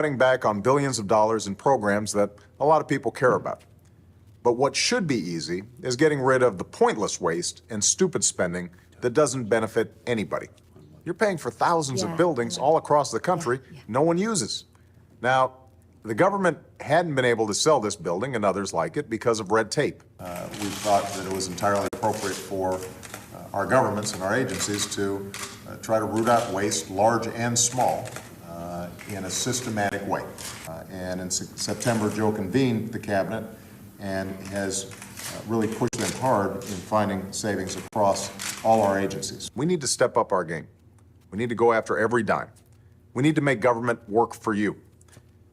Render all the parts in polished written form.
cutting back on billions of dollars in programs that a lot of people care about. But what should be easy is getting rid of the pointless waste and stupid spending that doesn't benefit anybody. You're paying for thousands of buildings all across the country no one uses. Now, the government hadn't been able to sell this building and others like it because of red tape. We thought that it was entirely appropriate for our governments and our agencies to try to root out waste, large and small, in a systematic way. And in September, Joe convened the cabinet and has really pushed them hard in finding savings across all our agencies. We need to step up our game. We need to go after every dime. We need to make government work for you.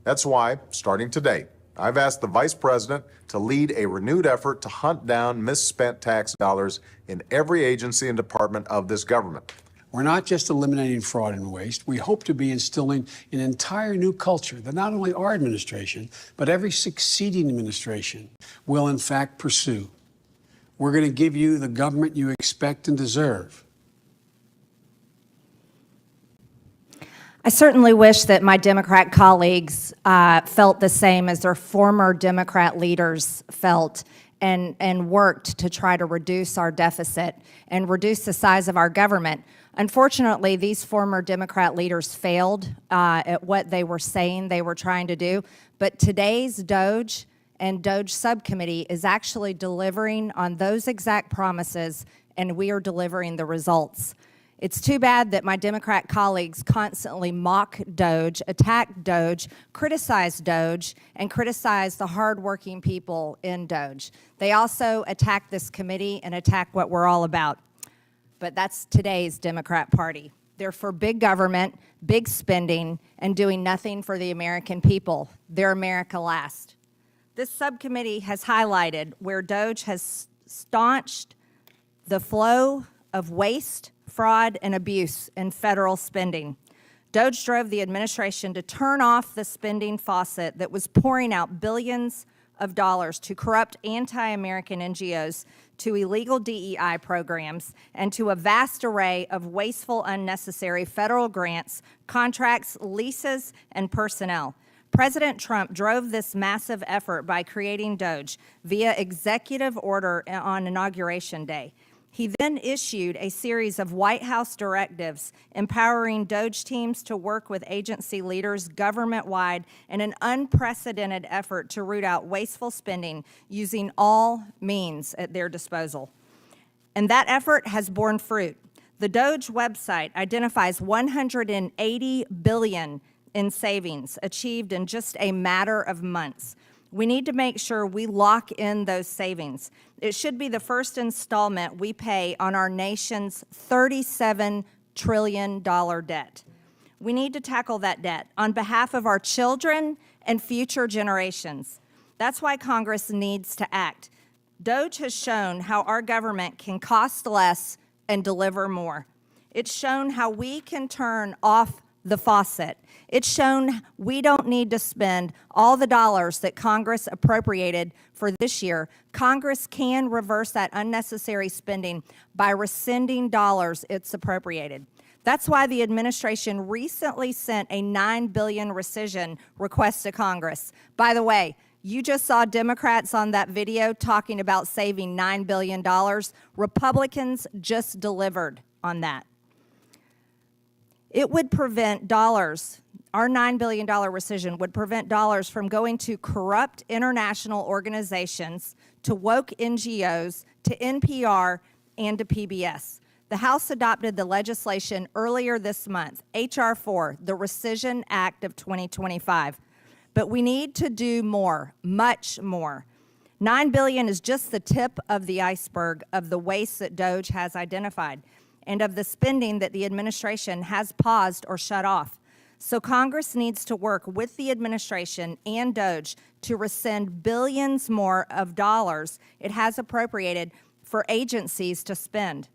That's why, starting today, I've asked the Vice President to lead a renewed effort to hunt down misspent tax dollars in every agency and department of this government. We're not just eliminating fraud and waste. We hope to be instilling an entire new culture that not only our administration, but every succeeding administration will in fact pursue. We're going to give you the government you expect and deserve. I certainly wish that my Democrat colleagues felt the same as their former Democrat leaders felt and worked to try to reduce our deficit and reduce the size of our government. Unfortunately, these former Democrat leaders failed at what they were saying they were trying to do. But today's DOGE and DOGE subcommittee is actually delivering on those exact promises, and we are delivering the results. It's too bad that my Democrat colleagues constantly mock DOGE, attack DOGE, criticize DOGE, and criticize the hardworking people in DOGE. They also attack this committee and attack what we're all about. But that's today's Democrat Party. They're for big government, big spending, and doing nothing for the American people. They're America last. This subcommittee has highlighted where DOGE has staunched the flow of waste, fraud, and abuse in federal spending. DOGE drove the administration to turn off the spending faucet that was pouring out billions of dollars to corrupt anti-American NGOs, to illegal DEI programs, and to a vast array of wasteful, unnecessary federal grants, contracts, leases, and personnel. President Trump drove this massive effort by creating DOGE via executive order on Inauguration Day. He then issued a series of White House directives empowering DOGE teams to work with agency leaders government-wide in an unprecedented effort to root out wasteful spending using all means at their disposal. And that effort has borne fruit. The DOGE website identifies $180 billion in savings achieved in just a matter of months. We need to make sure we lock in those savings. It should be the first installment we pay on our nation's $37 trillion debt. We need to tackle that debt on behalf of our children and future generations. That's why Congress needs to act. DOGE has shown how our government can cost less and deliver more. It's shown how we can turn off the faucet. It's shown we don't need to spend all the dollars that Congress appropriated for this year. Congress can reverse that unnecessary spending by rescinding dollars it's appropriated. That's why the administration recently sent a $9 billion rescission request to Congress. By the way, you just saw Democrats on that video talking about saving $9 billion. Republicans just delivered on that. It would prevent dollars, our $9 billion rescission would prevent dollars from going to corrupt international organizations, to woke NGOs, to NPR, and to PBS. The House adopted the legislation earlier this month, H.R. 4, the Rescission Act of 2025. But we need to do more, much more. $9 billion is just the tip of the iceberg of the waste that DOGE has identified, and of the spending that the administration has paused or shut off. So Congress needs to work with the administration and DOGE to rescind billions more of dollars it has appropriated for agencies to spend.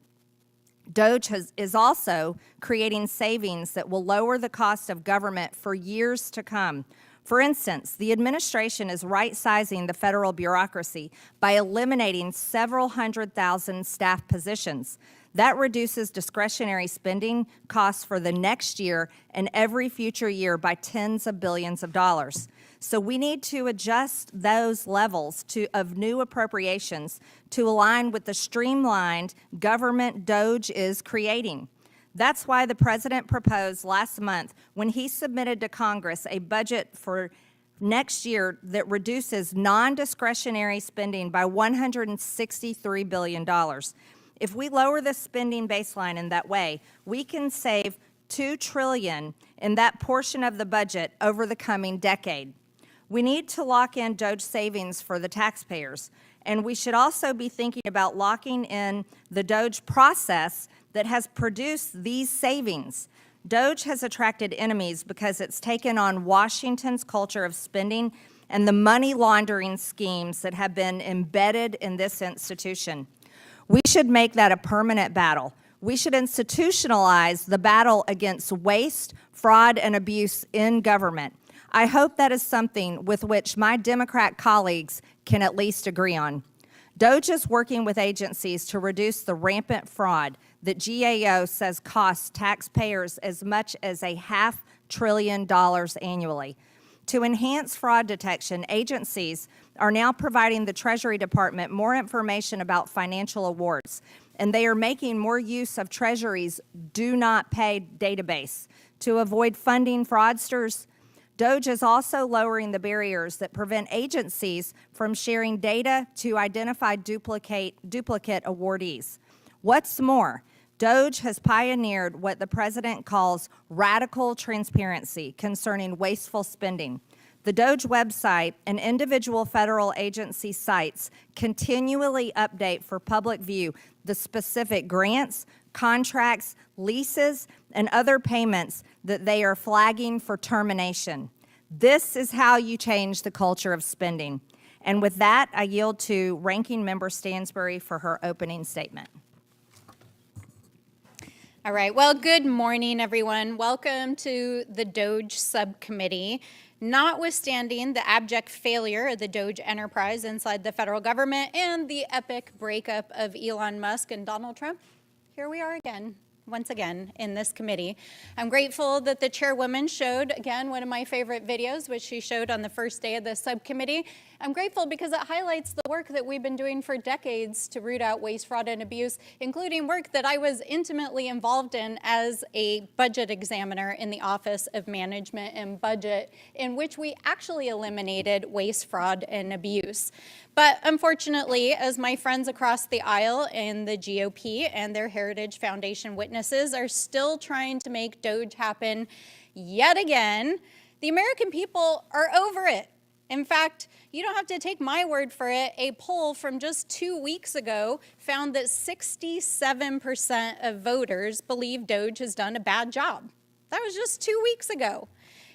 DOGE is also creating savings that will lower the cost of government for years to come. For instance, the administration is right-sizing the federal bureaucracy by eliminating several 100,000 staff positions. That reduces discretionary spending costs for the next year and every future year by tens of billions of dollars. So we need to adjust those levels of new appropriations to align with the streamlined government DOGE is creating. That's why the president proposed last month, when he submitted to Congress a budget for next year that reduces non-discretionary spending by $163 billion. If we lower the spending baseline in that way, we can save $2 trillion in that portion of the budget over the coming decade. We need to lock in DOGE savings for the taxpayers, and we should also be thinking about locking in the DOGE process that has produced these savings. DOGE has attracted enemies because it's taken on Washington's culture of spending and the money laundering schemes that have been embedded in this institution. We should make that a permanent battle. We should institutionalize the battle against waste, fraud, and abuse in government. I hope that is something with which my Democrat colleagues can at least agree on. DOGE is working with agencies to reduce the rampant fraud that GAO says costs taxpayers as much as $500 billion annually. To enhance fraud detection, agencies are now providing the Treasury Department more information about financial awards, and they are making more use of Treasury's Do Not Pay database to avoid funding fraudsters. DOGE is also lowering the barriers that prevent agencies from sharing data to identify duplicate awardees. What's more, DOGE has pioneered what the president calls radical transparency concerning wasteful spending. The DOGE website and individual federal agency sites continually update for public view the specific grants, contracts, leases, and other payments that they are flagging for termination. This is how you change the culture of spending. And with that, I yield to Ranking Member Stansbury for her opening statement. All right, well, good morning, everyone. Welcome to the DOGE subcommittee. Notwithstanding the abject failure of the DOGE enterprise inside the federal government and the epic breakup of Elon Musk and Donald Trump, here we are again, once again, in this committee. I'm grateful that the chairwoman showed, again, one of my favorite videos, which she showed on the first day of the subcommittee. I'm grateful because it highlights the work that we've been doing for decades to root out waste, fraud, and abuse, including work that I was intimately involved in as a budget examiner in the Office of Management and Budget, in which we actually eliminated waste, fraud, and abuse. But unfortunately, as my friends across the aisle in the GOP and their Heritage Foundation witnesses are still trying to make DOGE happen yet again, the American people are over it. In fact, you don't have to take my word for it. A poll from just 2 weeks ago found that 67% of voters believe DOGE has done a bad job. That was just 2 weeks ago.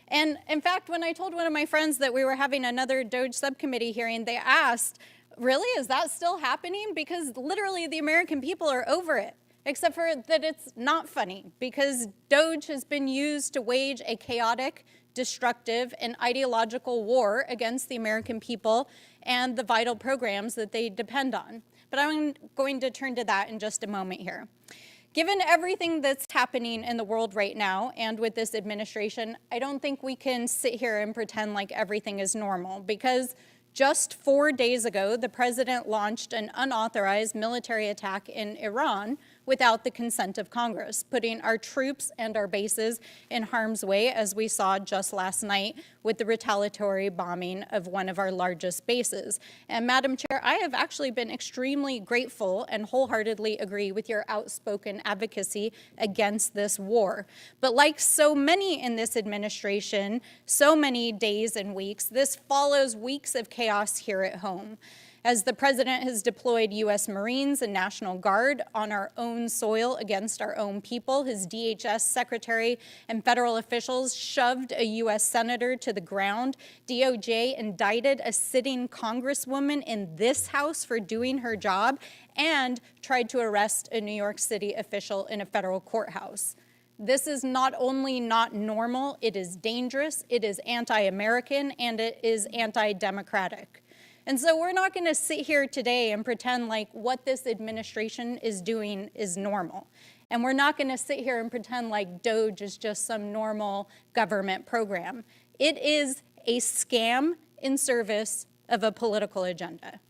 And in fact, when I told one of my friends that we were having another DOGE subcommittee hearing, they asked, really, is that still happening? Because literally the American people are over it, except for that it's not funny, because DOGE has been used to wage a chaotic, destructive, and ideological war against the American people and the vital programs that they depend on. But I'm going to turn to that in just a moment here. Given everything that's happening in the world right now and with this administration, I don't think we can sit here and pretend like everything is normal, because just 4 days ago, the president launched an unauthorized military attack in Iran without the consent of Congress, putting our troops and our bases in harm's way, as we saw just last night with the retaliatory bombing of one of our largest bases. And Madam Chair, I have actually been extremely grateful and wholeheartedly agree with your outspoken advocacy against this war. But like so many in this administration, so many days and weeks, this follows weeks of chaos here at home. As the president has deployed U.S. Marines and National Guard on our own soil against our own people, his DHS secretary and federal officials shoved a U.S. senator to the ground, DOJ indicted a sitting congresswoman in this House for doing her job, and tried to arrest a New York City official in a federal courthouse. This is not only not normal, it is dangerous, it is anti-American, and it is anti-democratic. And so we're not going to sit here today and pretend like what this administration is doing is normal. And we're not going to sit here and pretend like DOGE is just some normal government program. It is a scam in service of a political agenda.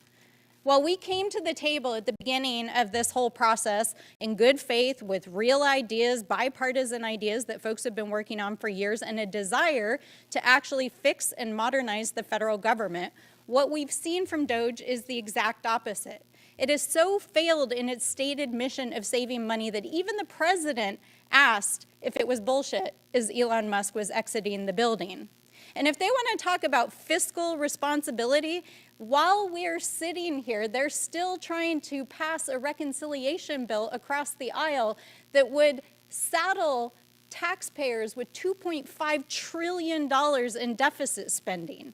While we came to the table at the beginning of this whole process in good faith with real ideas, bipartisan ideas that folks have been working on for years, and a desire to actually fix and modernize the federal government, what we've seen from DOGE is the exact opposite. It has so failed in its stated mission of saving money that even the president asked if it was bullshit as Elon Musk was exiting the building. And if they want to talk about fiscal responsibility, while we're sitting here, they're still trying to pass a reconciliation bill across the aisle that would saddle taxpayers with $2.5 trillion in deficit spending.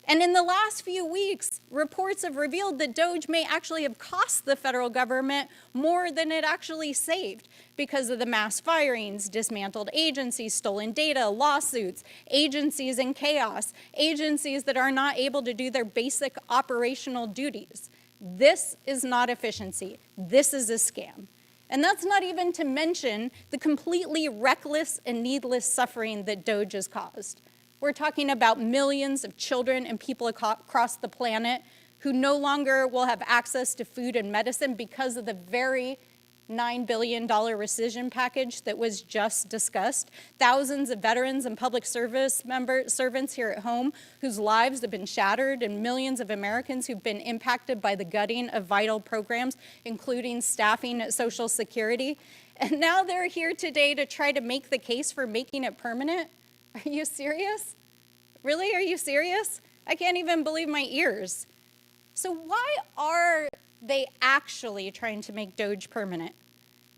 And in the last few weeks, reports have revealed that DOGE may actually have cost the federal government more than it actually saved because of the mass firings, dismantled agencies, stolen data, lawsuits, agencies in chaos, agencies that are not able to do their basic operational duties. This is not efficiency. This is a scam. And that's not even to mention the completely reckless and needless suffering that DOGE has caused. We're talking about millions of children and people across the planet who no longer will have access to food and medicine because of the very $9 billion rescission package that was just discussed. Thousands of veterans and public service servants here at home whose lives have been shattered, and millions of Americans who've been impacted by the gutting of vital programs, including staffing at Social Security. And now they're here today to try to make the case for making it permanent. Are you serious? Really? Are you serious? I can't even believe my ears. So why are they actually trying to make DOGE permanent?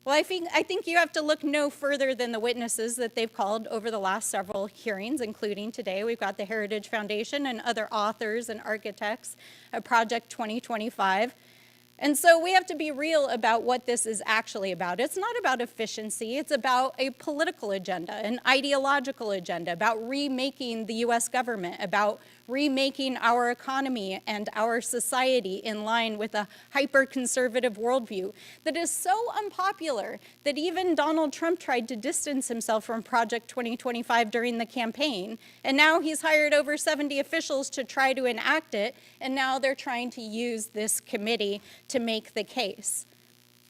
Well, I think you have to look no further than the witnesses that they've called over the last several hearings, including today. We've got the Heritage Foundation and other authors and architects of Project 2025. And so we have to be real about what this is actually about. It's not about efficiency. It's about a political agenda, an ideological agenda, about remaking the U.S. government, about remaking our economy and our society in line with a hyper-conservative worldview that is so unpopular that even Donald Trump tried to distance himself from Project 2025 during the campaign. And now he's hired over 70 officials to try to enact it, and now they're trying to use this committee to make the case.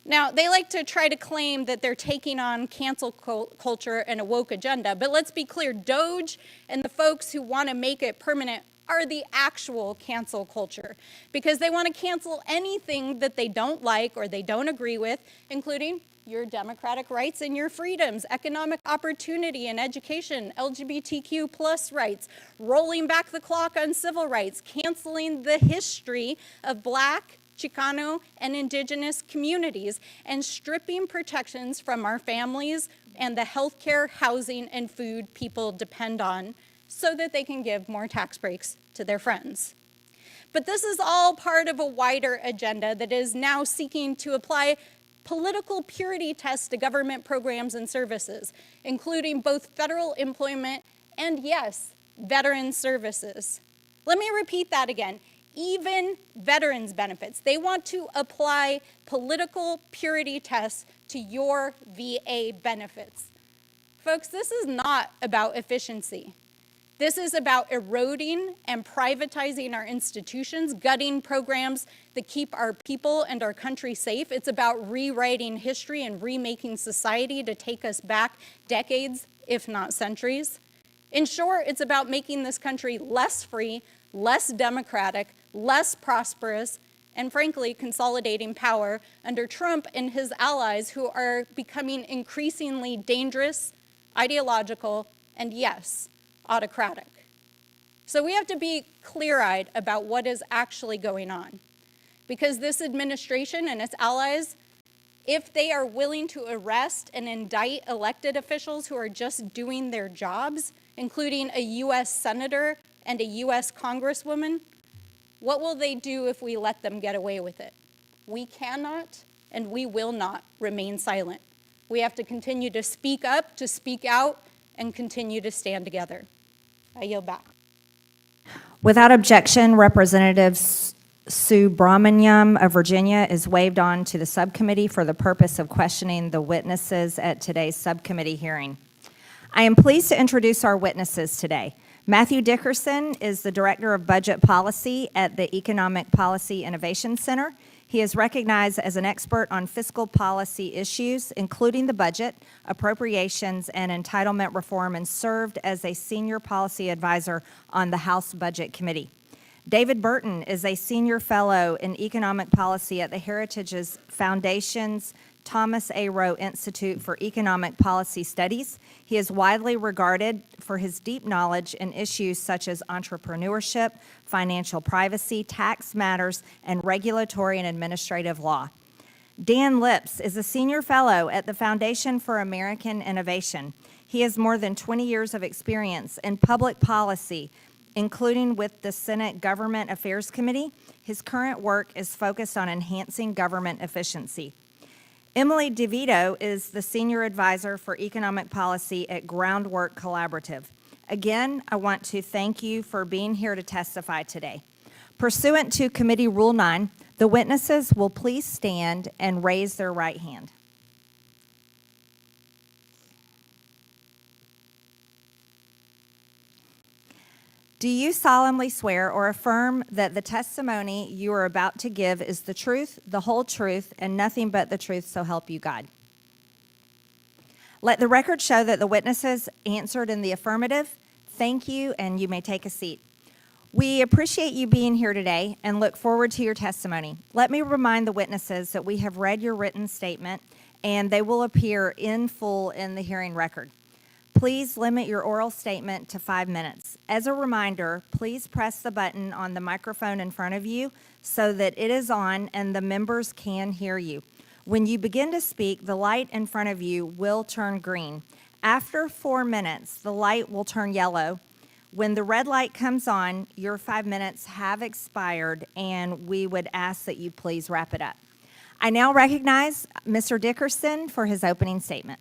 Now, they like to try to claim that they're taking on cancel culture and a woke agenda, but let's be clear, DOGE and the folks who want to make it permanent are the actual cancel culture, because they want to cancel anything that they don't like or they don't agree with, including your democratic rights and your freedoms, economic opportunity and education, LGBTQ plus rights, rolling back the clock on civil rights, canceling the history of Black, Chicano, and Indigenous communities, and stripping protections from our families and the healthcare, housing, and food people depend on so that they can give more tax breaks to their friends. But this is all part of a wider agenda that is now seeking to apply political purity tests to government programs and services, including both federal employment and, yes, veteran services. Let me repeat that again. Even veterans benefits. They want to apply political purity tests to your VA benefits. Folks, this is not about efficiency. This is about eroding and privatizing our institutions, gutting programs that keep our people and our country safe. It's about rewriting history and remaking society to take us back decades, if not centuries. In short, it's about making this country less free, less democratic, less prosperous, and frankly, consolidating power under Trump and his allies, who are becoming increasingly dangerous, ideological, and yes, autocratic. So we have to be clear-eyed about what is actually going on, because this administration and its allies, if they are willing to arrest and indict elected officials who are just doing their jobs, including a U.S. senator and a U.S. congresswoman, what will they do if we let them get away with it? We cannot and we will not remain silent. We have to continue to speak up, to speak out, and continue to stand together. I yield back. Without objection, Representative Sue Brahmanyam of Virginia is waived on to the subcommittee for the purpose of questioning the witnesses at today's subcommittee hearing. I am pleased to introduce our witnesses today. Matthew Dickerson is the Director of Budget Policy at the Economic Policy Innovation Center. He is recognized as an expert on fiscal policy issues, including the budget, appropriations, and entitlement reform, and served as a senior policy advisor on the House Budget Committee. David Burton is a senior fellow in economic policy at the Heritage Foundation's Thomas A. Rowe Institute for Economic Policy Studies. He is widely regarded for his deep knowledge in issues such as entrepreneurship, financial privacy, tax matters, and regulatory and administrative law. Dan Lips is a senior fellow at the Foundation for American Innovation. He has more than 20 years of experience in public policy, including with the Senate Government Affairs Committee. His current work is focused on enhancing government efficiency. Emily DeVito is the Senior Advisor for Economic Policy at Groundwork Collaborative. Again, I want to thank you for being here to testify today. Pursuant to Committee Rule 9, the witnesses will please stand and raise their right hand. Do you solemnly swear or affirm that the testimony you are about to give is the truth, the whole truth, and nothing but the truth, so help you God? Let the record show that the witnesses answered in the affirmative. Thank you, and you may take a seat. We appreciate you being here today and look forward to your testimony. Let me remind the witnesses that we have read your written statement, and they will appear in full in the hearing record. Please limit your oral statement to 5 minutes. As a reminder, please press the button on the microphone in front of you so that it is on and the members can hear you. When you begin to speak, the light in front of you will turn green. After 4 minutes, the light will turn yellow. When the red light comes on, your 5 minutes have expired, and we would ask that you please wrap it up. I now recognize Mr. Dickerson for his opening statement.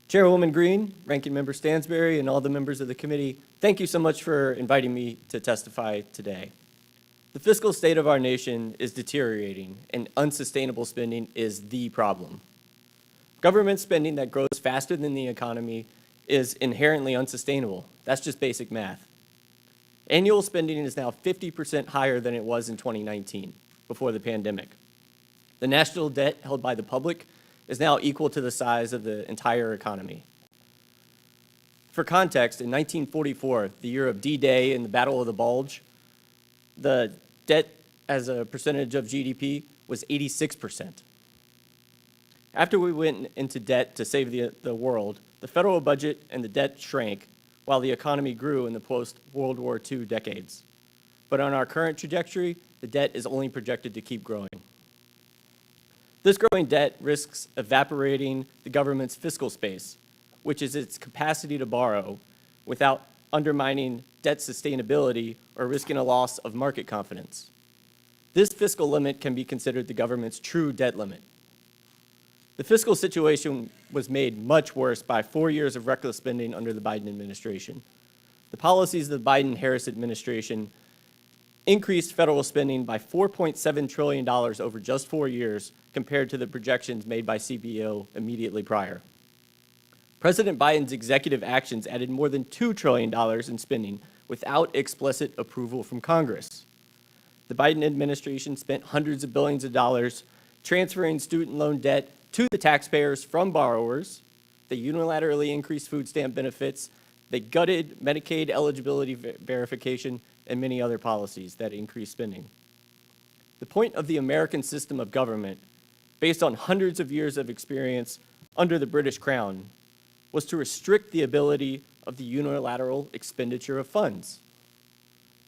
Chairwoman Green, Ranking Member Stansberry, and all the members of the committee, thank you so much for inviting me to testify today. The fiscal state of our nation is deteriorating, and unsustainable spending is the problem. Government spending that grows faster than the economy is inherently unsustainable. That's just basic math. Annual spending is now 50% higher than it was in 2019, before the pandemic. The national debt held by the public is now equal to the size of the entire economy. For context, in 1944, the year of D-Day and the Battle of the Bulge, the debt as a percentage of GDP was 86%. After we went into debt to save the world, the federal budget and the debt shrank while the economy grew in the post-World War II decades. But on our current trajectory, the debt is only projected to keep growing. This growing debt risks evaporating the government's fiscal space, which is its capacity to borrow, without undermining debt sustainability or risking a loss of market confidence. This fiscal limit can be considered the government's true debt limit. The fiscal situation was made much worse by 4 years of reckless spending under the Biden administration. The policies of the Biden-Harris administration increased federal spending by $4.7 trillion over just 4 years compared to the projections made by CBO immediately prior. President Biden's executive actions added more than $2 trillion in spending without explicit approval from Congress. The Biden administration spent hundreds of billions of dollars transferring student loan debt to the taxpayers from borrowers. They unilaterally increased food stamp benefits. They gutted Medicaid eligibility verification and many other policies that increased spending. The point of the American system of government, based on hundreds of years of experience under the British Crown, was to restrict the ability of the unilateral expenditure of funds.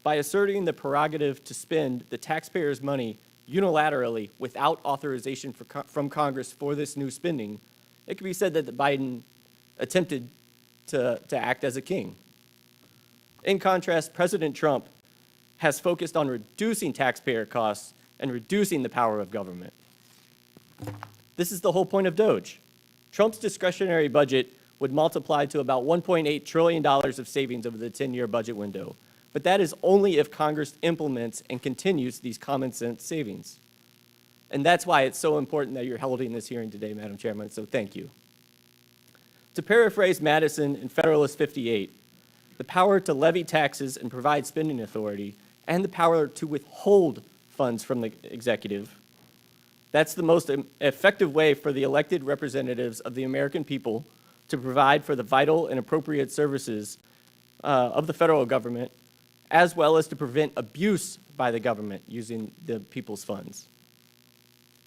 By asserting the prerogative to spend the taxpayers' money unilaterally without authorization from Congress for this new spending, it can be said that Biden attempted to act as a king. In contrast, President Trump has focused on reducing taxpayer costs and reducing the power of government. This is the whole point of DOGE. Trump's discretionary budget would multiply to about $1.8 trillion of savings over the 10-year budget window. But that is only if Congress implements and continues these common sense savings. And that's why it's so important that you're holding this hearing today, Madam Chairman, so thank you. To paraphrase Madison in Federalist 58, the power to levy taxes and provide spending authority, and the power to withhold funds from the executive, that's the most effective way for the elected representatives of the American people to provide for the vital and appropriate services of the federal government, as well as to prevent abuse by the government using the people's funds.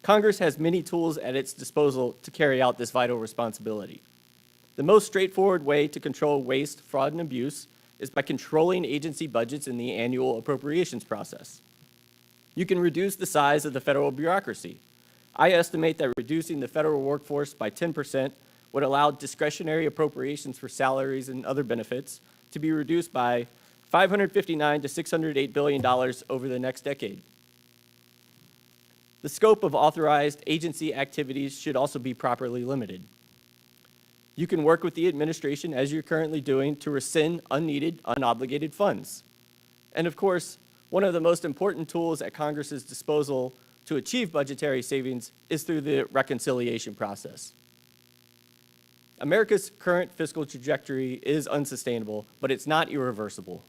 Congress has many tools at its disposal to carry out this vital responsibility. The most straightforward way to control waste, fraud, and abuse is by controlling agency budgets in the annual appropriations process. You can reduce the size of the federal bureaucracy. I estimate that reducing the federal workforce by 10% would allow discretionary appropriations for salaries and other benefits to be reduced by $559 to $608 billion over the next decade. The scope of authorized agency activities should also be properly limited. You can work with the administration, as you're currently doing, to rescind unneeded, unobligated funds. And of course, one of the most important tools at Congress's disposal to achieve budgetary savings is through the reconciliation process. America's current fiscal trajectory is unsustainable, but it's not irreversible.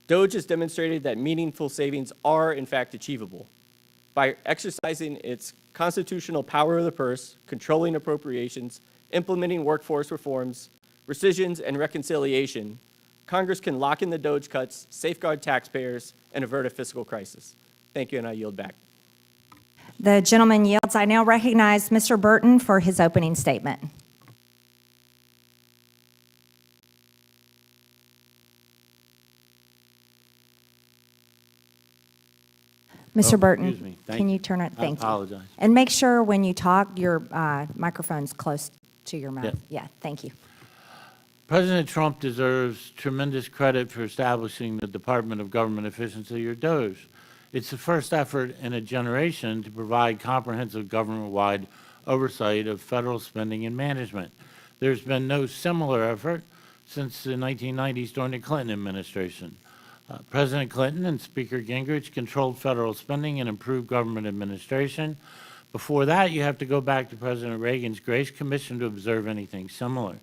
DOGE has demonstrated that meaningful savings are, in fact, achievable. By exercising its constitutional power of the purse, controlling appropriations, implementing workforce reforms, rescissions, and reconciliation, Congress can lock in the DOGE cuts, safeguard taxpayers, and avert a fiscal crisis. Thank you, and I yield back. The gentleman yields. I now recognize Mr. Burton for his opening statement. Mr. Burton, excuse me. Thank can you. you turn it? Thank you. I apologize. And make sure when you talk, your microphone's close to your mouth. Yep. Yeah, thank you. President Trump deserves tremendous credit for establishing the Department of Government Efficiency, or DOGE. It's the first effort in a generation to provide comprehensive government-wide oversight of federal spending and management. There's been no similar effort since the 1990s during the Clinton administration. President Clinton and Speaker Gingrich controlled federal spending and improved government administration. Before that, you have to go back to President Reagan's Grace Commission to observe anything similar.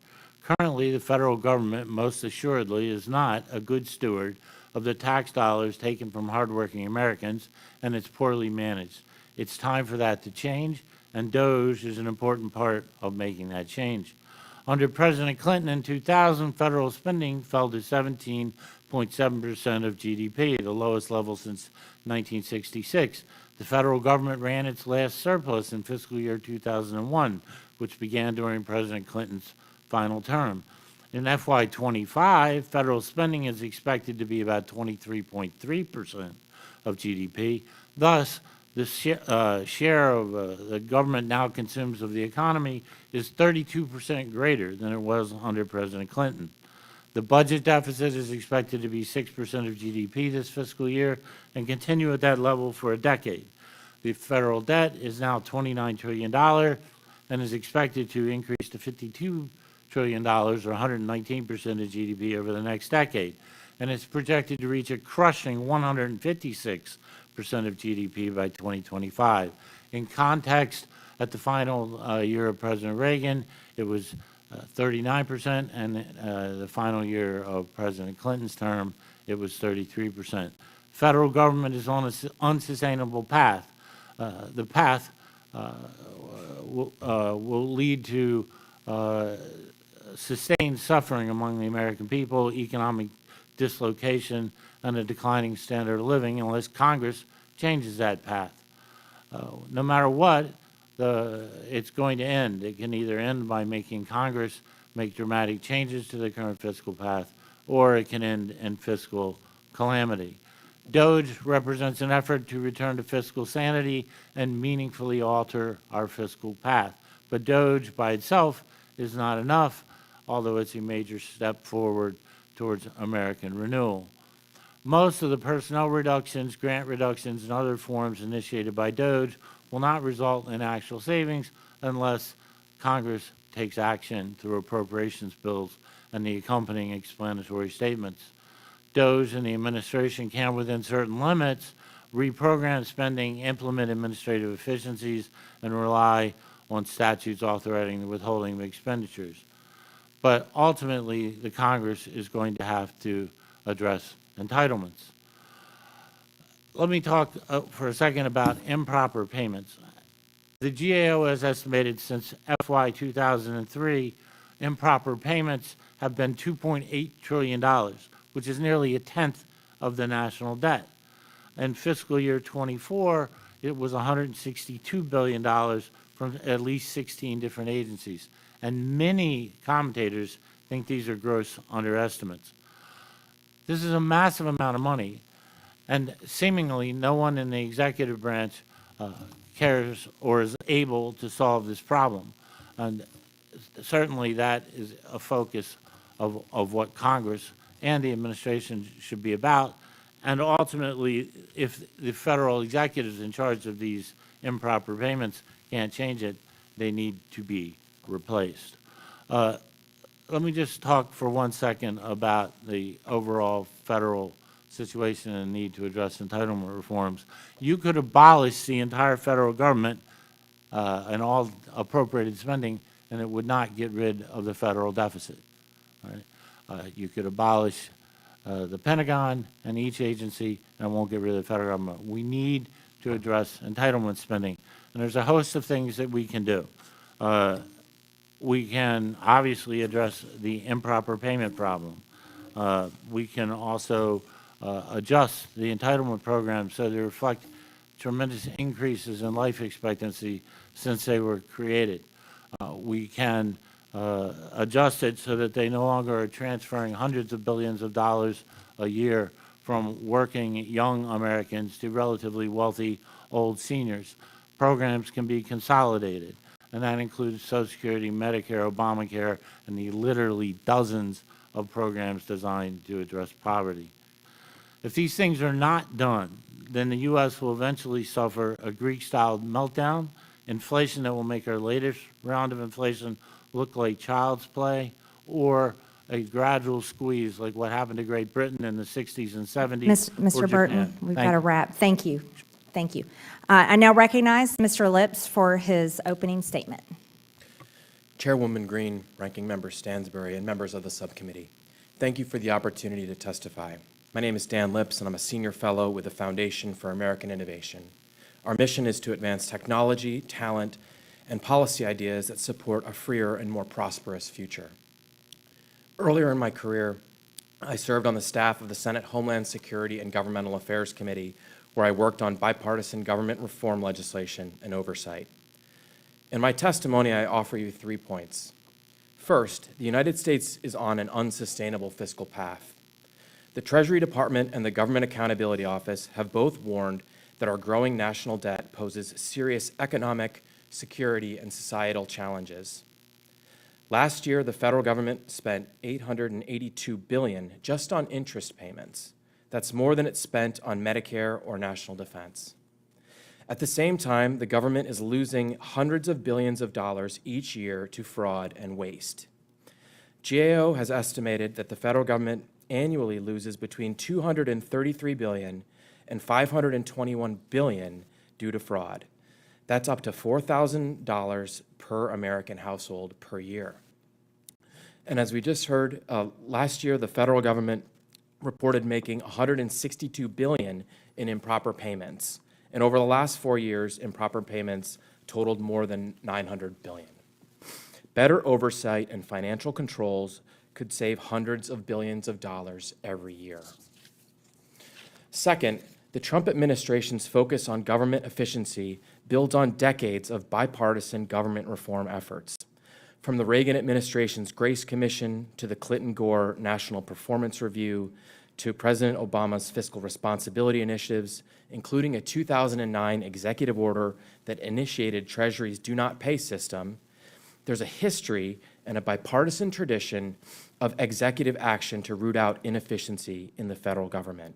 Currently, the federal government, most assuredly, is not a good steward of the tax dollars taken from hardworking Americans, and it's poorly managed. It's time for that to change, and DOGE is an important part of making that change. Under President Clinton in 2000, federal spending fell to 17.7% of GDP, the lowest level since 1966. The federal government ran its last surplus in fiscal year 2001, which began during President Clinton's final term. In FY25, federal spending is expected to be about 23.3% of GDP. Thus, the share of the government now consumes of the economy is 32% greater than it was under President Clinton. The budget deficit is expected to be 6% of GDP this fiscal year and continue at that level for a decade. The federal debt is now $29 trillion and is expected to increase to $52 trillion, or 119% of GDP over the next decade. And it's projected to reach a crushing 156% of GDP by 2025. In context, at the final year of President Reagan, it was 39%, and the final year of President Clinton's term, it was 33%. Federal government is on an unsustainable path. The path will lead to sustained suffering among the American people, economic dislocation, and a declining standard of living unless Congress changes that path. No matter what, it's going to end. It can either end by making Congress make dramatic changes to the current fiscal path, or it can end in fiscal calamity. DOGE represents an effort to return to fiscal sanity and meaningfully alter our fiscal path. But DOGE by itself is not enough, although it's a major step forward towards American renewal. Most of the personnel reductions, grant reductions, and other forms initiated by DOGE will not result in actual savings unless Congress takes action through appropriations bills and the accompanying explanatory statements. DOGE and the administration can, within certain limits, reprogram spending, implement administrative efficiencies, and rely on statutes authorizing the withholding of expenditures. But ultimately, the Congress is going to have to address entitlements. Let me talk for a second about improper payments. The GAO has estimated since FY 2003, improper payments have been $2.8 trillion, which is nearly a tenth of the national debt. In fiscal year 24, it was $162 billion from at least 16 different agencies. And many commentators think these are gross underestimates. This is a massive amount of money, and seemingly no one in the executive branch cares or is able to solve this problem. And certainly that is a focus of what Congress and the administration should be about. And ultimately, if the federal executives in charge of these improper payments can't change it, they need to be replaced. Let me just talk for 1 second about the overall federal situation and need to address entitlement reforms. You could abolish the entire federal government and all appropriated spending, and it would not get rid of the federal deficit. Right? You could abolish the Pentagon and each agency, and it won't get rid of the federal government. We need to address entitlement spending, and there's a host of things that we can do. We can obviously address the improper payment problem. We can also adjust the entitlement program so they reflect tremendous increases in life expectancy since they were created. We can adjust it so that they no longer are transferring hundreds of billions of dollars a year from working young Americans to relatively wealthy old seniors. Programs can be consolidated, and that includes Social Security, Medicare, Obamacare, and the literally dozens of programs designed to address poverty. If these things are not done, then the U.S. will eventually suffer a Greek-style meltdown, inflation that will make our latest round of inflation look like child's play, or a gradual squeeze like what happened to Great Britain in the 60s and 70s. Mr. Burton, we've got to to wrap. Thank you. Thank you. I now recognize Mr. Lips for his opening statement. Chairwoman Green, Ranking Member Stansbury, and members of the subcommittee, thank you for the opportunity to testify. My name is Dan Lips, and I'm a senior fellow with the Foundation for American Innovation. Our mission is to advance technology, talent, and policy ideas that support a freer and more prosperous future. Earlier in my career, I served on the staff of the Senate Homeland Security and Governmental Affairs Committee, where I worked on bipartisan government reform legislation and oversight. In my testimony, I offer you 3 points. First, the United States is on an unsustainable fiscal path. The Treasury Department and the Government Accountability Office have both warned that our growing national debt poses serious economic, security, and societal challenges. Last year, the federal government spent $882 billion just on interest payments. That's more than it spent on Medicare or national defense. At the same time, the government is losing hundreds of billions of dollars each year to fraud and waste. GAO has estimated that the federal government annually loses between $233 billion and $521 billion due to fraud. That's up to $4,000 per American household per year. And as we just heard, last year the federal government reported making $162 billion in improper payments. And over the last 4 years, improper payments totaled more than $900 billion. Better oversight and financial controls could save hundreds of billions of dollars every year. Second, the Trump administration's focus on government efficiency builds on decades of bipartisan government reform efforts. From the Reagan administration's Grace Commission to the Clinton-Gore National Performance Review to President Obama's fiscal responsibility initiatives, including a 2009 executive order that initiated Treasury's do not pay system, there's a history and a bipartisan tradition of executive action to root out inefficiency in the federal government.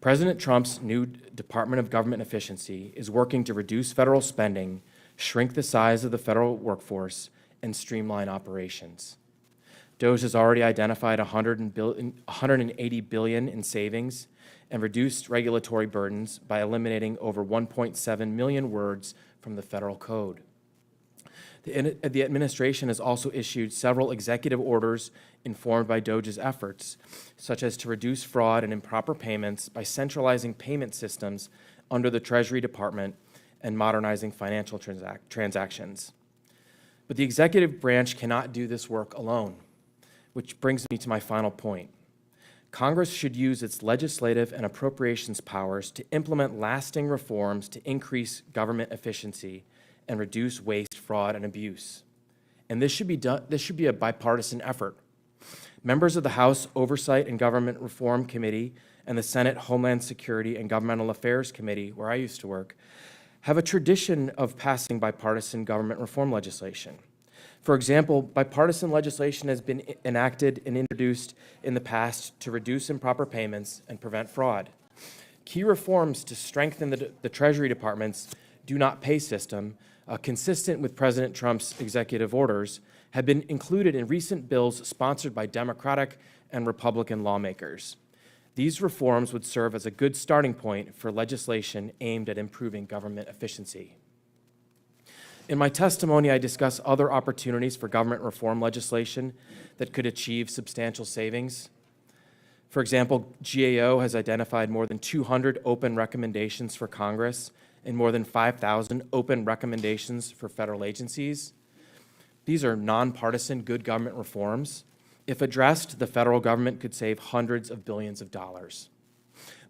President Trump's new Department of Government Efficiency is working to reduce federal spending, shrink the size of the federal workforce, and streamline operations. DOGE has already identified $180 billion in savings and reduced regulatory burdens by eliminating over 1.7 million words from the federal code. The administration has also issued several executive orders informed by DOGE's efforts, such as to reduce fraud and improper payments by centralizing payment systems under the Treasury Department and modernizing financial transactions. But the executive branch cannot do this work alone, which brings me to my final point. Congress should use its legislative and appropriations powers to implement lasting reforms to increase government efficiency and reduce waste, fraud, and abuse. And this should be a bipartisan effort. Members of the House Oversight and Government Reform Committee and the Senate Homeland Security and Governmental Affairs Committee, where I used to work, have a tradition of passing bipartisan government reform legislation. For example, bipartisan legislation has been enacted and introduced in the past to reduce improper payments and prevent fraud. Key reforms to strengthen the Treasury Department's do not pay system, consistent with President Trump's executive orders, have been included in recent bills sponsored by Democratic and Republican lawmakers. These reforms would serve as a good starting point for legislation aimed at improving government efficiency. In my testimony, I discuss other opportunities for government reform legislation that could achieve substantial savings. For example, GAO has identified more than 200 open recommendations for Congress and more than 5,000 open recommendations for federal agencies. These are nonpartisan good government reforms. If addressed, the federal government could save hundreds of billions of dollars.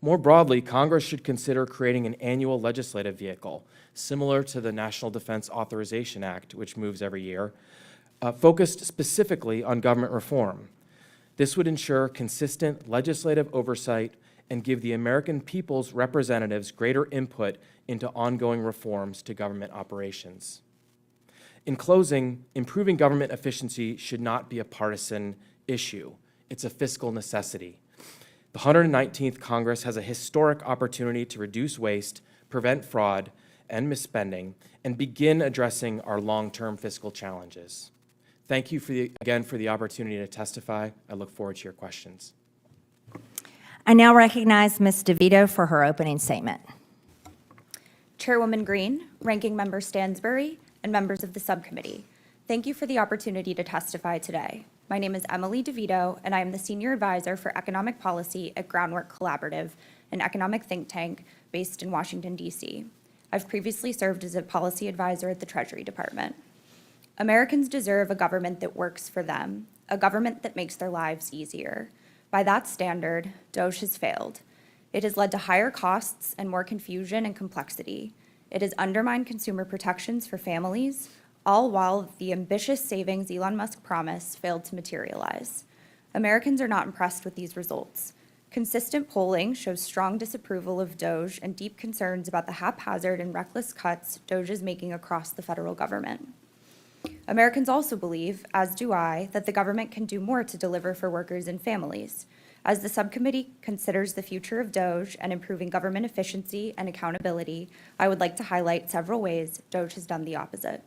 More broadly, Congress should consider creating an annual legislative vehicle, similar to the National Defense Authorization Act, which moves every year, focused specifically on government reform. This would ensure consistent legislative oversight and give the American people's representatives greater input into ongoing reforms to government operations. In closing, improving government efficiency should not be a partisan issue. It's a fiscal necessity. The 119th Congress has a historic opportunity to reduce waste, prevent fraud and misspending, and begin addressing our long-term fiscal challenges. Thank you again for the opportunity to testify. I look forward to your questions. I now recognize Ms. DeVito for her opening statement. Chairwoman Green, Ranking Member Stansbury, and members of the subcommittee, thank you for the opportunity to testify today. My name is Emily DeVito, and I am the Senior Advisor for Economic Policy at Groundwork Collaborative, an economic think tank based in Washington, D.C. I've previously served as a policy advisor at the Treasury Department. Americans deserve a government that works for them, a government that makes their lives easier. By that standard, DOGE has failed. It has led to higher costs and more confusion and complexity. It has undermined consumer protections for families, all while the ambitious savings Elon Musk promised failed to materialize. Americans are not impressed with these results. Consistent polling shows strong disapproval of DOGE and deep concerns about the haphazard and reckless cuts DOGE is making across the federal government. Americans also believe, as do I, that the government can do more to deliver for workers and families. As the subcommittee considers the future of DOGE and improving government efficiency and accountability, I would like to highlight several ways DOGE has done the opposite.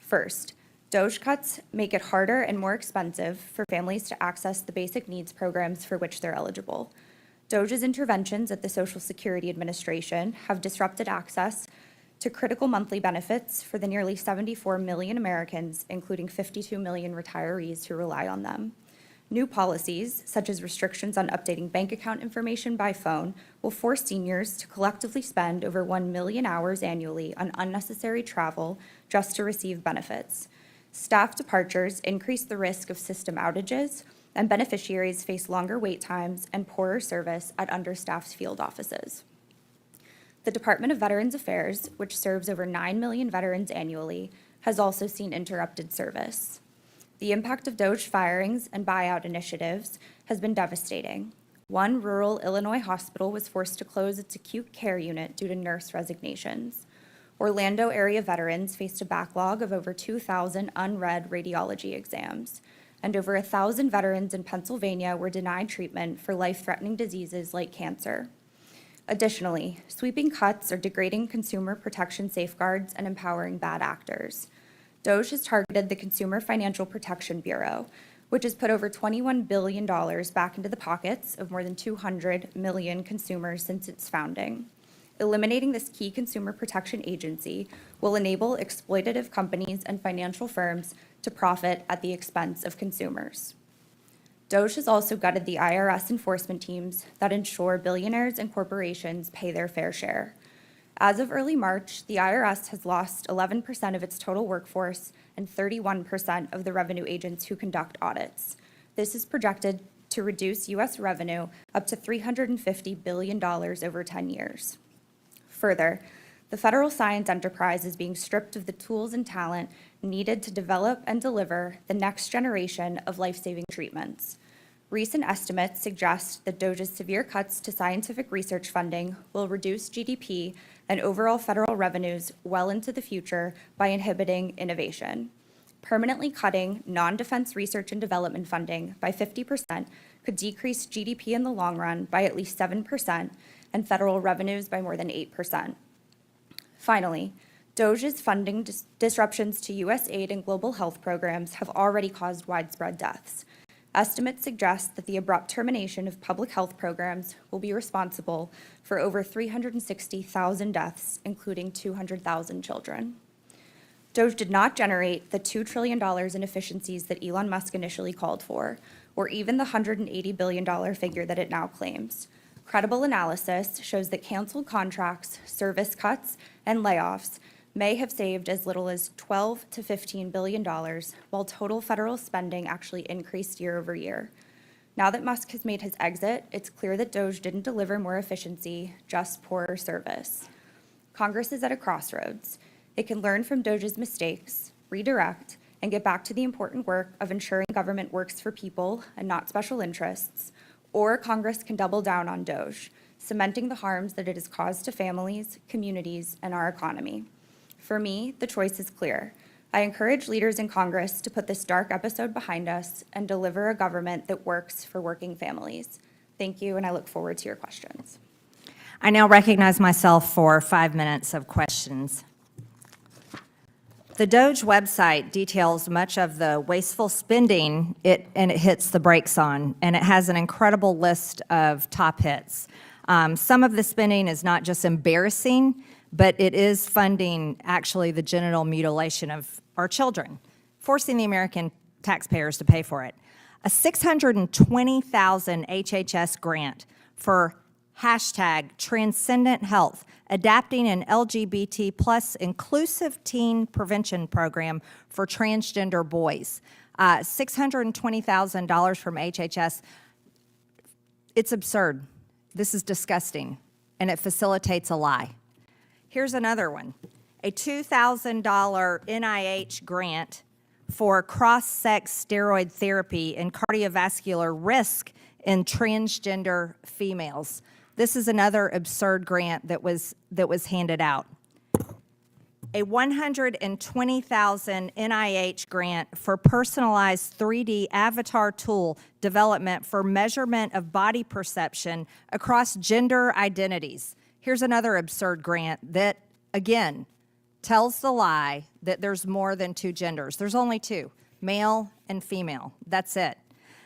First, DOGE cuts make it harder and more expensive for families to access the basic needs programs for which they're eligible. DOGE's interventions at the Social Security Administration have disrupted access to critical monthly benefits for the nearly 74 million Americans, including 52 million retirees who rely on them. New policies, such as restrictions on updating bank account information by phone, will force seniors to collectively spend over 1 million hours annually on unnecessary travel just to receive benefits. Staff departures increase the risk of system outages, and beneficiaries face longer wait times and poorer service at understaffed field offices. The Department of Veterans Affairs, which serves over 9 million veterans annually, has also seen interrupted service. The impact of DOGE firings and buyout initiatives has been devastating. One rural Illinois hospital was forced to close its acute care unit due to nurse resignations. Orlando area veterans faced a backlog of over 2,000 unread radiology exams, and over 1,000 veterans in Pennsylvania were denied treatment for life-threatening diseases like cancer. Additionally, sweeping cuts are degrading consumer protection safeguards and empowering bad actors. DOGE has targeted the Consumer Financial Protection Bureau, which has put over $21 billion back into the pockets of more than 200 million consumers since its founding. Eliminating this key consumer protection agency will enable exploitative companies and financial firms to profit at the expense of consumers. DOGE has also gutted the IRS enforcement teams that ensure billionaires and corporations pay their fair share. As of early March, the IRS has lost 11% of its total workforce and 31% of the revenue agents who conduct audits. This is projected to reduce U.S. revenue up to $350 billion over 10 years. Further, the federal science enterprise is being stripped of the tools and talent needed to develop and deliver the next generation of life-saving treatments. Recent estimates suggest that DOGE's severe cuts to scientific research funding will reduce GDP and overall federal revenues well into the future by inhibiting innovation. Permanently cutting non-defense research and development funding by 50% could decrease GDP in the long run by at least 7% and federal revenues by more than 8%. Finally, DOGE's funding disruptions to U.S. aid and global health programs have already caused widespread deaths. Estimates suggest that the abrupt termination of public health programs will be responsible for over 360,000 deaths, including 200,000 children. DOGE did not generate the $2 trillion in efficiencies that Elon Musk initially called for, or even the $180 billion figure that it now claims. Credible analysis shows that canceled contracts, service cuts, and layoffs may have saved as little as $12 to $15 billion, while total federal spending actually increased year over year. Now that Musk has made his exit, it's clear that DOGE didn't deliver more efficiency, just poorer service. Congress is at a crossroads. It can learn from DOGE's mistakes, redirect, and get back to the important work of ensuring government works for people and not special interests, or Congress can double down on DOGE, cementing the harms that it has caused to families, communities, and our economy. For me, the choice is clear. I encourage leaders in Congress to put this dark episode behind us and deliver a government that works for working families. Thank you, and I look forward to your questions. I now recognize myself for 5 minutes of questions. The DOGE website details much of the wasteful spending and it hits the brakes on, and it has an incredible list of top hits. Some of the spending is not just embarrassing, but it is funding actually the genital mutilation of our children, forcing the American taxpayers to pay for it. A $620,000 HHS grant for #Transcendent Health, adapting an LGBT plus inclusive teen prevention program for transgender boys. $620,000 from HHS. It's absurd. This is disgusting, and it facilitates a lie. Here's another one. A $2,000 NIH grant for cross-sex steroid therapy and cardiovascular risk in transgender females. This is another absurd grant that was handed out. A $120,000 NIH grant for personalized 3D avatar tool development for measurement of body perception across gender identities. Here's another absurd grant that, again, tells the lie that there's more than two genders. There's only two, male and female. That's it.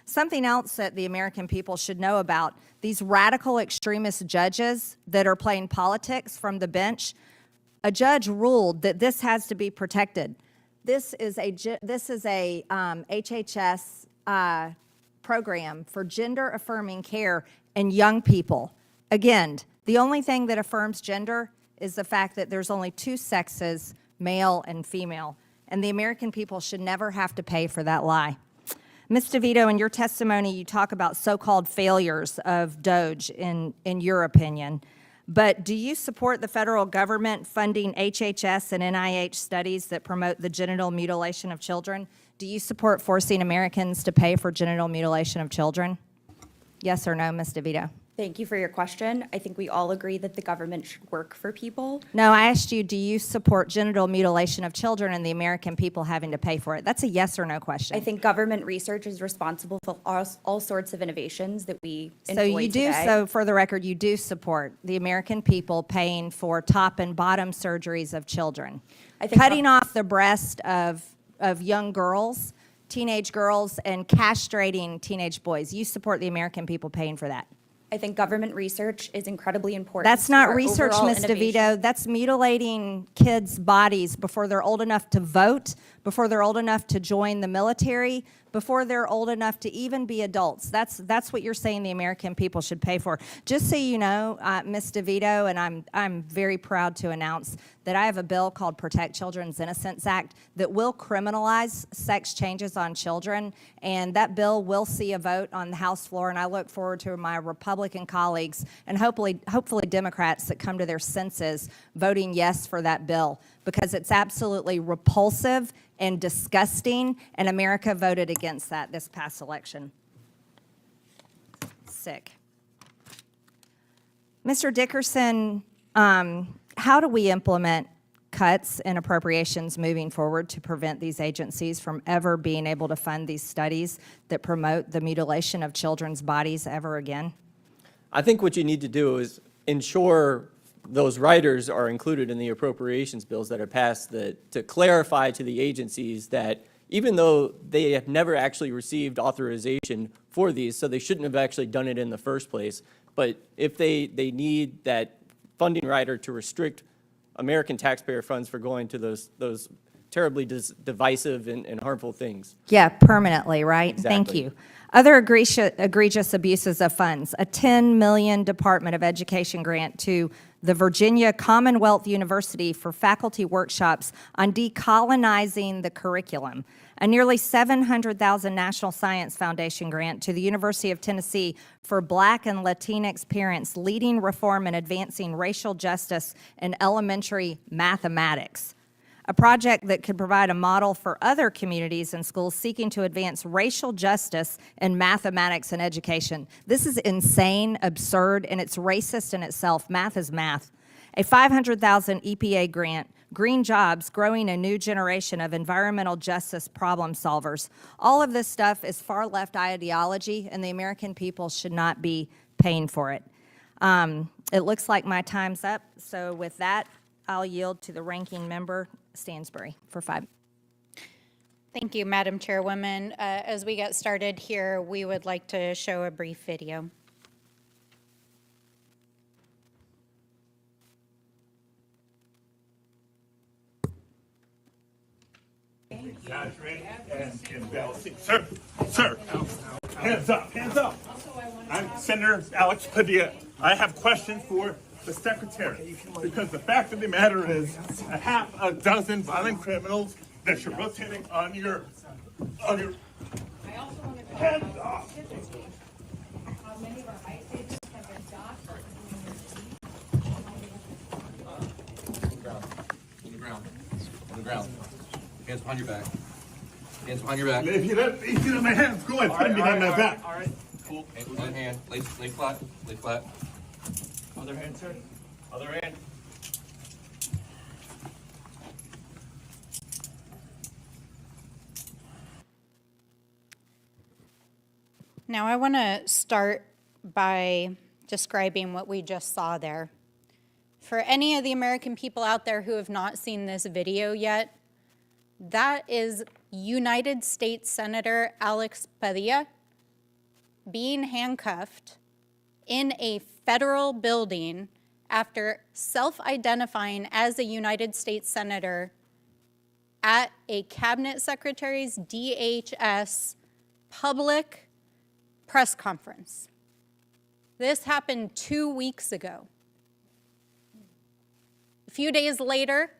Something else that the American people should know about, these radical extremist judges that are playing politics from the bench, a judge ruled that this has to be protected. This is a HHS program for gender-affirming care in young people. Again, the only thing that affirms gender is the fact that there's only two sexes, male and female, and the American people should never have to pay for that lie. Ms. DeVito, in your testimony, you talk about so-called failures of DOGE in your opinion, but do you support the federal government funding HHS and NIH studies that promote the genital mutilation of children? Do you support forcing Americans to pay for genital mutilation of children? Yes or no, Ms. DeVito? Thank you for your question. I think we all agree that the government should work for people. No, I asked you, do you support genital mutilation of children and the American people having to pay for it? That's a yes or no question. I think government research is responsible for all sorts of innovations that we So employ you do, today. so for the record, you do support the American people paying for top and bottom surgeries of children. I think Cutting off the breast of young girls, teenage girls, and castrating teenage boys. You support the American people paying for that. I think government research is incredibly important. That's to not our research, overall Ms. innovation. DeVito. That's mutilating kids' bodies before they're old enough to vote, before they're old enough to join the military, before they're old enough to even be adults. That's what you're saying the American people should pay for. Just so you know, Ms. DeVito, and I'm very proud to announce that I have a bill called Protect Children's Innocence Act that will criminalize sex changes on children, and that bill will see a vote on the House floor, and I look forward to my Republican colleagues and hopefully Democrats that come to their senses voting yes for that bill, because it's absolutely repulsive and disgusting, and America voted against that this past election. Sick. Mr. Dickerson, how do we implement cuts and appropriations moving forward to prevent these agencies from ever being able to fund these studies that promote the mutilation of children's bodies ever again? I think what you need to do is ensure those riders are included in the appropriations bills that are passed to clarify to the agencies that even though they have never actually received authorization for these, so they shouldn't have actually done it in the first place, but if they need that funding rider to restrict American taxpayer funds for going to those terribly divisive and harmful things. Yeah, permanently, right? Exactly. Thank you. Other egregious abuses of funds, a $10 million Department of Education grant to the Virginia Commonwealth University for faculty workshops on decolonizing the curriculum, a nearly $700,000 National Science Foundation grant to the University of Tennessee for Black and Latinx parents leading reform and advancing racial justice in elementary mathematics, a project that could provide a model for other communities and schools seeking to advance racial justice in mathematics and education. This is insane, absurd, and it's racist in itself. Math is math. A $500,000 EPA grant, Green Jobs, growing a new generation of environmental justice problem solvers. All of this stuff is far left ideology, and the American people should not be paying for it. It looks like my time's up, so with that, I'll yield to the ranking member, Stansbury, for 5. Thank you, Madam Chairwoman. As we get started here, we would like to show a brief video. Guys, ready? And Bell. Sir, hands up, hands up. I'm Senator Alex Padilla. I have questions for the Secretary, because the fact of the matter is a half a dozen violent criminals that you're rotating on your hands off. Many of our ICE agents have been docked. On the ground. Hands behind your back. Hands behind your back. If you let my hands go, I put them behind my back. All right. Cool. One hand. Lay flat. Lay flat. Other hand, sir. Other hand. Now, I want to start by describing what we just saw there. For any of the American people out there who have not seen this video yet, that is United States Senator Alex Padilla being handcuffed in a federal building after self-identifying as a United States Senator at a cabinet secretary's DHS public press conference. This happened 2 weeks ago. A few days later,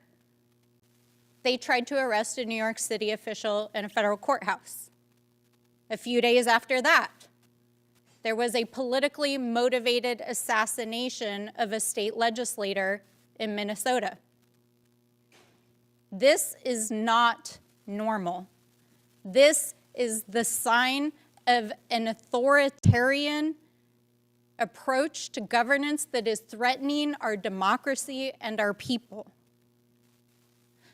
they tried to arrest a New York City official in a federal courthouse. A few days after that, there was a politically motivated assassination of a state legislator in Minnesota. This is not normal. This is the sign of an authoritarian approach to governance that is threatening our democracy and our people.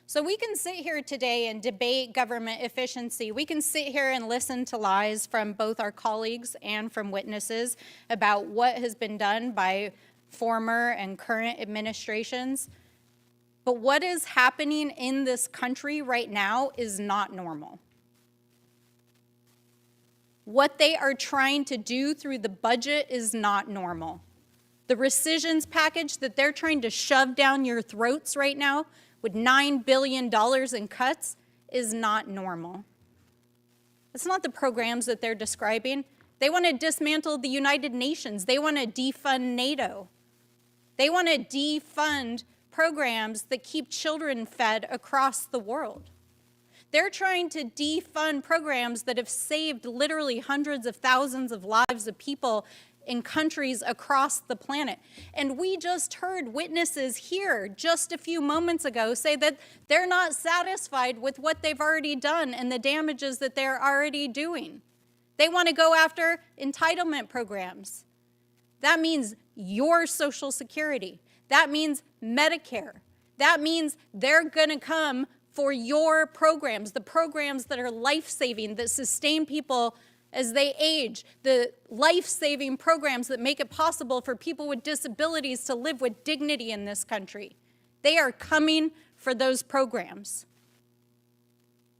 So we can sit here today and debate government efficiency. We can sit here and listen to lies from both our colleagues and from witnesses about what has been done by former and current administrations. But what is happening in this country right now is not normal. What they are trying to do through the budget is not normal. The rescissions package that they're trying to shove down your throats right now with $9 billion in cuts is not normal. It's not the programs that they're describing. They want to dismantle the United Nations. They want to defund NATO. They want to defund programs that keep children fed across the world. They're trying to defund programs that have saved literally hundreds of thousands of lives of people in countries across the planet. And we just heard witnesses here just a few moments ago say that they're not satisfied with what they've already done and the damages that they're already doing. They want to go after entitlement programs. That means your Social Security. That means Medicare. That means they're going to come for your programs, the programs that are life-saving, that sustain people as they age, the life-saving programs that make it possible for people with disabilities to live with dignity in this country. They are coming for those programs.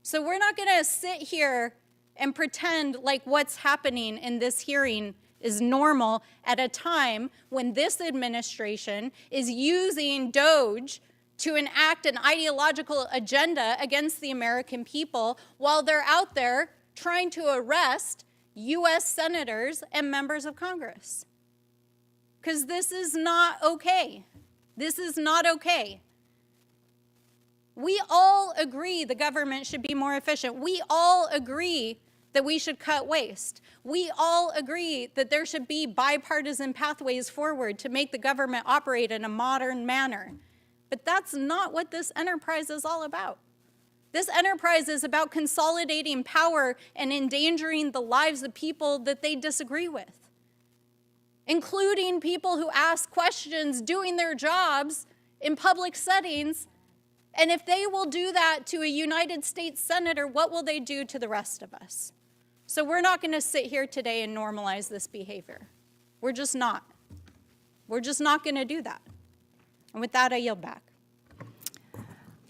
So we're not going to sit here and pretend like what's happening in this hearing is normal at a time when this administration is using DOGE to enact an ideological agenda against the American people while they're out there trying to arrest U.S. senators and members of Congress. Because this is not okay. This is not okay. We all agree the government should be more efficient. We all agree that we should cut waste. We all agree that there should be bipartisan pathways forward to make the government operate in a modern manner. But that's not what this enterprise is all about. This enterprise is about consolidating power and endangering the lives of people that they disagree with, including people who ask questions, doing their jobs in public settings. And if they will do that to a United States senator, what will they do to the rest of us? So we're not going to sit here today and normalize this behavior. We're just not. We're just not going to do that. And with that, I yield back.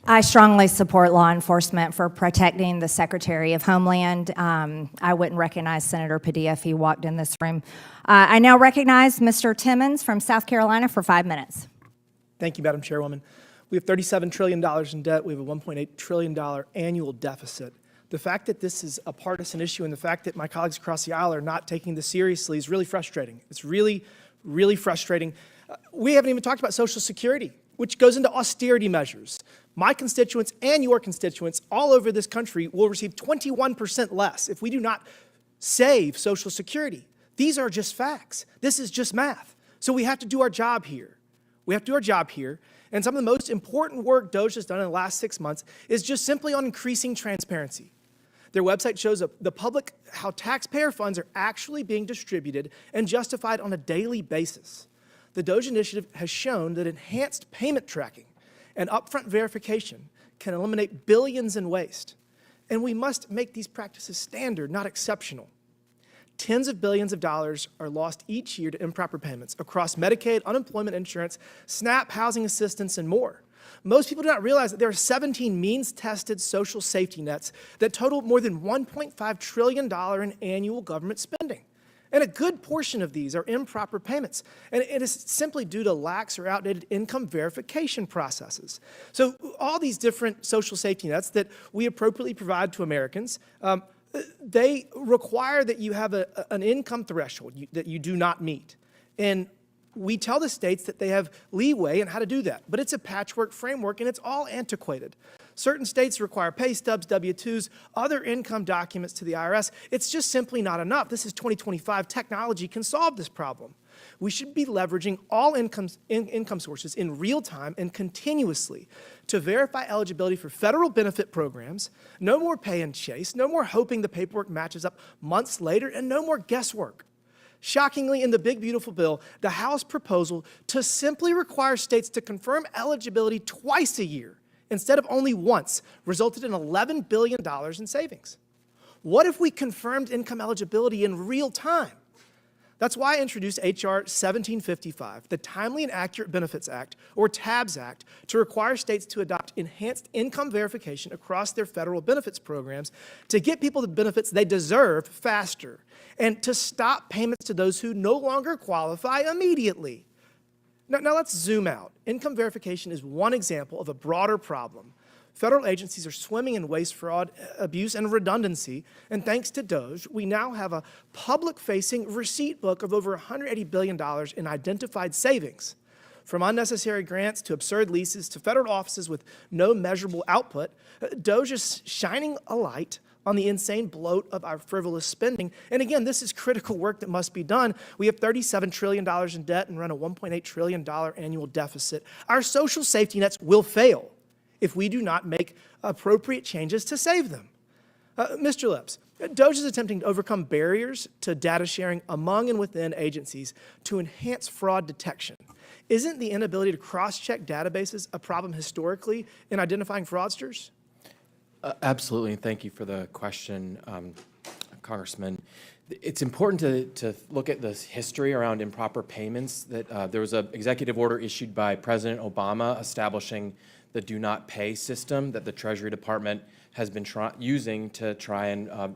I strongly support law enforcement for protecting the Secretary of Homeland. I wouldn't recognize Senator Padilla if he walked in this room. I now recognize Mr. Timmons from South Carolina for 5 minutes. Thank you, Madam Chairwoman. We have $37 trillion in debt. We have a $1.8 trillion annual deficit. The fact that this is a partisan issue and the fact that my colleagues across the aisle are not taking this seriously is really frustrating. It's really, really frustrating. We haven't even talked about Social Security, which goes into austerity measures. My constituents and your constituents all over this country will receive 21% less if we do not save Social Security. These are just facts. This is just math. So we have to do our job here. We have to do our job here. And some of the most important work DOGE has done in the last 6 months is just simply on increasing transparency. Their website shows the public how taxpayer funds are actually being distributed and justified on a daily basis. The DOGE initiative has shown that enhanced payment tracking and upfront verification can eliminate billions in waste. And we must make these practices standard, not exceptional. Tens of billions of dollars are lost each year to improper payments across Medicaid, unemployment insurance, SNAP, housing assistance, and more. Most people do not realize that there are 17 means-tested social safety nets that total more than $1.5 trillion in annual government spending. And a good portion of these are improper payments. And it is simply due to lax or outdated income verification processes. So all these different social safety nets that we appropriately provide to Americans, they require that you have an income threshold that you do not meet. And we tell the states that they have leeway in how to do that. But it's a patchwork framework, and it's all antiquated. Certain states require pay stubs, W-2s, other income documents to the IRS. It's just simply not enough. This is 2025. Technology can solve this problem. We should be leveraging all income sources in real time and continuously to verify eligibility for federal benefit programs. No more pay and chase, no more hoping the paperwork matches up months later, and no more guesswork. Shockingly, in the big, beautiful bill, the House proposal to simply require states to confirm eligibility twice a year instead of only once resulted in $11 billion in savings. What if we confirmed income eligibility in real time? That's why I introduced H.R. 1755, the Timely and Accurate Benefits Act, or TABS Act, to require states to adopt enhanced income verification across their federal benefits programs to get people the benefits they deserve faster, and to stop payments to those who no longer qualify immediately. Now let's zoom out. Income verification is one example of a broader problem. Federal agencies are swimming in waste, fraud, abuse, and redundancy, and thanks to DOGE, we now have a public-facing receipt book of over $180 billion in identified savings. From unnecessary grants to absurd leases to federal offices with no measurable output, DOGE is shining a light on the insane bloat of our frivolous spending. And again, this is critical work that must be done. We have $37 trillion in debt and run a $1.8 trillion annual deficit. Our social safety nets will fail if we do not make appropriate changes to save them. Mr. Lips, DOGE is attempting to overcome barriers to data sharing among and within agencies to enhance fraud detection. Isn't the inability to cross-check databases a problem historically in identifying fraudsters? Absolutely, and thank you for the question, Congressman. It's important to look at the history around improper payments. That there was an executive order issued by President Obama establishing the do not pay system that the Treasury Department has been using to try and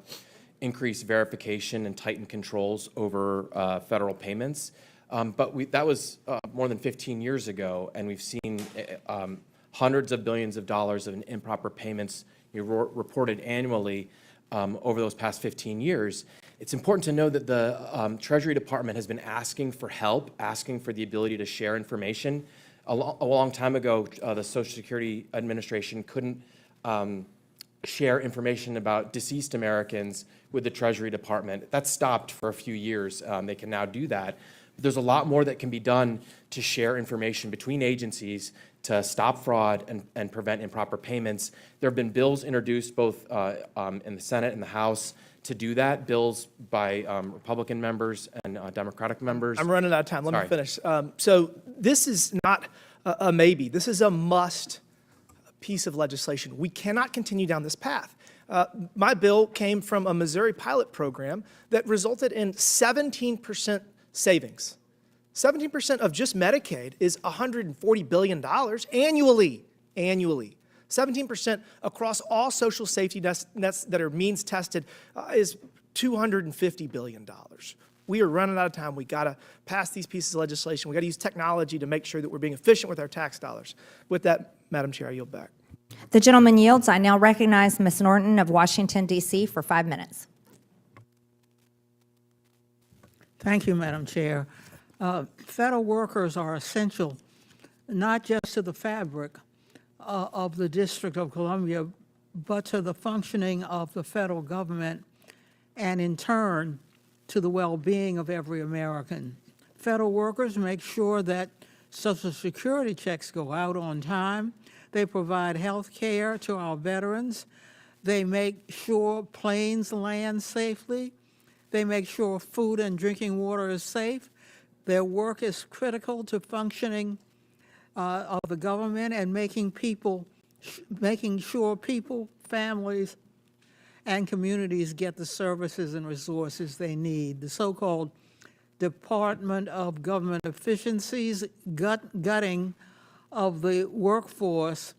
increase verification and tighten controls over federal payments. But that was more than 15 years ago, and we've seen hundreds of billions of dollars of improper payments reported annually over those past 15 years. It's important to know that the Treasury Department has been asking for help, asking for the ability to share information. A long time ago, the Social Security Administration couldn't share information about deceased Americans with the Treasury Department. That stopped for a few years. They can now do that. But there's a lot more that can be done to share information between agencies to stop fraud and prevent improper payments. There have been bills introduced both in the Senate and the House to do that, bills by Republican members and Democratic members. I'm running out of time. Let me finish. So this is not a maybe. This is a must piece of legislation. We cannot continue down this path. My bill came from a Missouri pilot program that resulted in 17% savings. 17% of just Medicaid is $140 billion annually. 17% across all social safety nets that are means tested is $250 billion. We are running out of time. We got to pass these pieces of legislation. We got to use technology to make sure that we're being efficient with our tax dollars. With that, Madam Chair, I yield back. The gentleman yields. I now recognize Ms. Norton of Washington, D.C. for 5 minutes. Thank you, Madam Chair. Federal workers are essential, not just to the fabric of the District of Columbia, but to the functioning of the federal government and, in turn, to the well-being of every American. Federal workers make sure that Social Security checks go out on time. They provide health care to our veterans. They make sure planes land safely. They make sure food and drinking water is safe. Their work is critical to functioning of the government and making sure people, families, and communities get the services and resources they need. The so-called Department of Government Efficiency's gutting of the workforce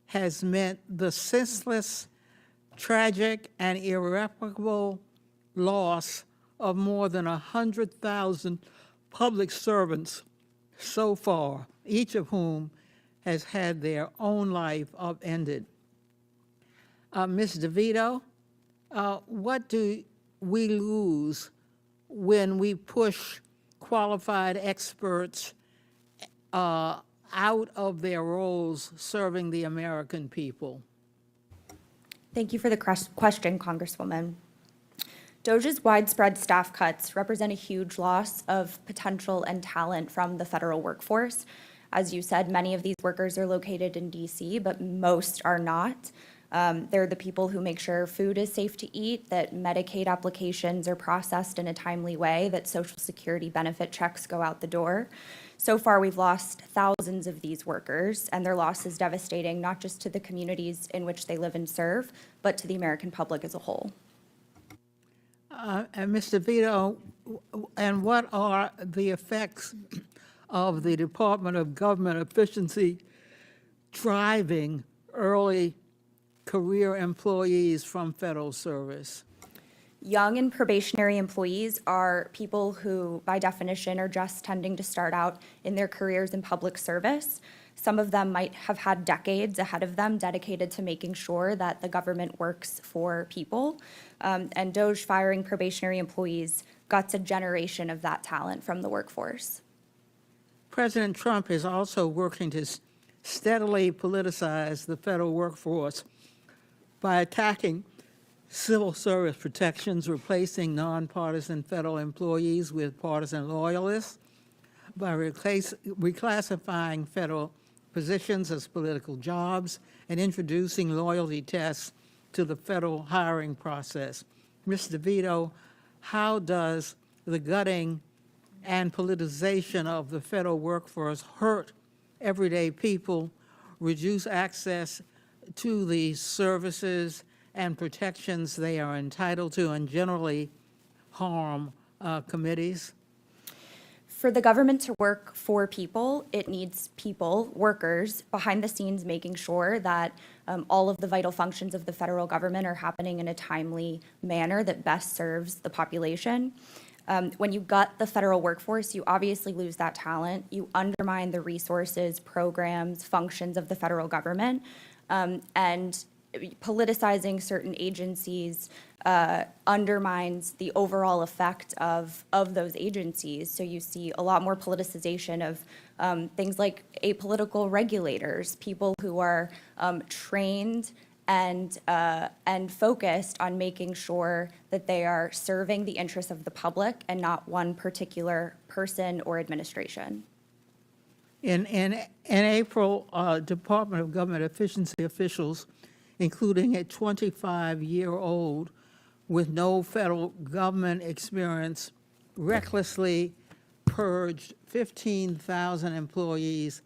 has meant the senseless, tragic, and irreparable loss of more than 100,000 public servants so far, each of whom has had their own life upended. Ms. DeVito, what do we lose when we push qualified experts out of their roles serving the American people? Thank you for the question, Congresswoman. DOGE's widespread staff cuts represent a huge loss of potential and talent from the federal workforce. As you said, many of these workers are located in D.C., but most are not. They're the people who make sure food is safe to eat, that Medicaid applications are processed in a timely way, that Social Security benefit checks go out the door. So far, we've lost thousands of these workers, and their loss is devastating, not just to the communities in which they live and serve, but to the American public as a whole. And Mr. Vito, and what are the effects of the Department of Government Efficiency driving early career employees from federal service? Young and probationary employees are people who, by definition, are just tending to start out in their careers in public service. Some of them might have had decades ahead of them dedicated to making sure that the government works for people. And DOGE firing probationary employees guts a generation of that talent from the workforce. President Trump is also working to steadily politicize the federal workforce by attacking civil service protections, replacing nonpartisan federal employees with partisan loyalists, by reclassifying federal positions as political jobs, and introducing loyalty tests to the federal hiring process. Mr. Vito, how does the gutting and politicization of the federal workforce hurt everyday people, reduce access to the services and protections they are entitled to, and generally harm committees? For the government to work for people, it needs people, workers, behind the scenes making sure that all of the vital functions of the federal government are happening in a timely manner that best serves the population. When you gut the federal workforce, you obviously lose that talent. You undermine the resources, programs, functions of the federal government, and politicizing certain agencies undermines the overall effect of those agencies. So you see a lot more politicization of things like apolitical regulators, people who are trained and focused on making sure that they are serving the interests of the public and not one particular person or administration. In April, Department of Government Efficiency officials, including a 25-year-old with no federal government experience, recklessly purged 15,000 employees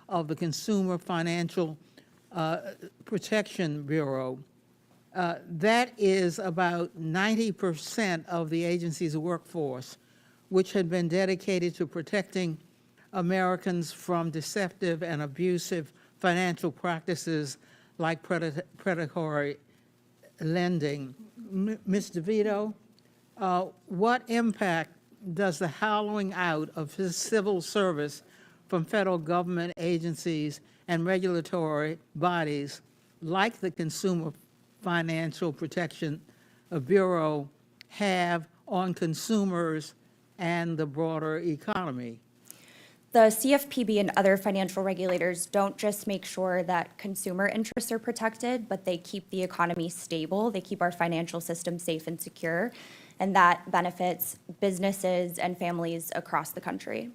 of the Consumer Financial Protection Bureau. That is about 90% of the agency's workforce, which had been dedicated to protecting Americans from deceptive and abusive financial practices like predatory lending. Ms. DeVito, what impact does the hollowing out of his civil service from federal government agencies and regulatory bodies like the Consumer Financial Protection Bureau have on consumers and the broader economy? The CFPB and other financial regulators don't just make sure that consumer interests are protected, but they keep the economy stable. They keep our financial system safe and secure, and that benefits businesses and families across the country.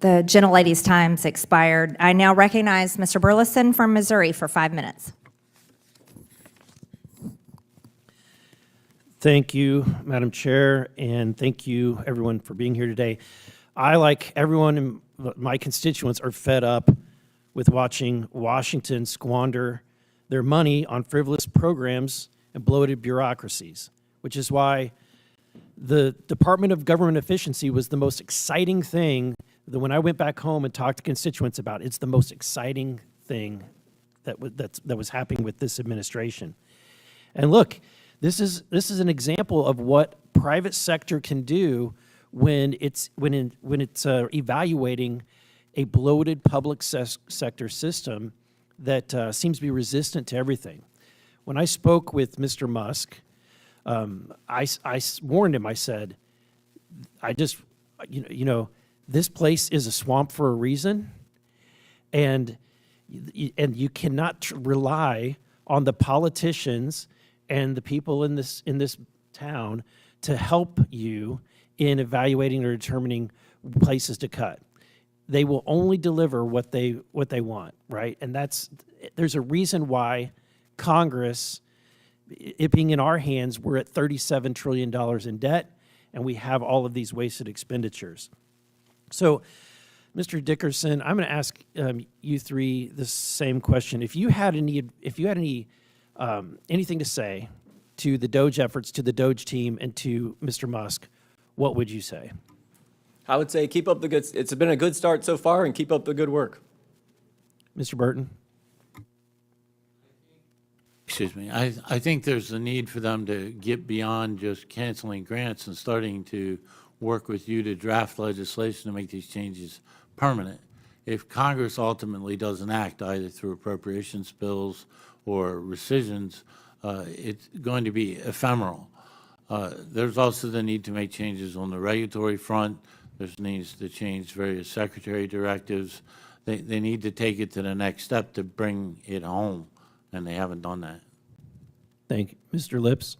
The gentlelady's time's expired. I now recognize Mr. Burleson from Missouri for 5 minutes. Thank you, Madam Chair, and thank you, everyone, for being here today. I, like everyone in my constituents, are fed up with watching Washington squander their money on frivolous programs and bloated bureaucracies, which is why the Department of Government Efficiency was the most exciting thing that when I went back home and talked to constituents about. It's the most exciting thing that was happening with this administration. And look, this is an example of what private sector can do when it's evaluating a bloated public sector system that seems to be resistant to everything. When I spoke with Mr. Musk, I warned him. I said, this place is a swamp for a reason, and you cannot rely on the politicians and the people in this town to help you in evaluating or determining places to cut. They will only deliver what they want, right? And there's a reason why Congress, it being in our hands, we're at $37 trillion in debt, and we have all of these wasted expenditures. So, Mr. Dickerson, I'm going to ask you three the same question. If you had anything to say to the DOGE efforts, to the DOGE team, and to Mr. Musk, what would you say? I would say keep up the good, it's been a good start so far, and keep up the good work. Mr. Burton? Excuse me. I think there's a need for them to get beyond just canceling grants and starting to work with you to draft legislation to make these changes permanent. If Congress ultimately doesn't act, either through appropriations bills or rescissions, it's going to be ephemeral. There's also the need to make changes on the regulatory front. There's needs to change various secretary directives. They need to take it to the next step to bring it home, and they haven't done that. Thank you. Mr. Lips?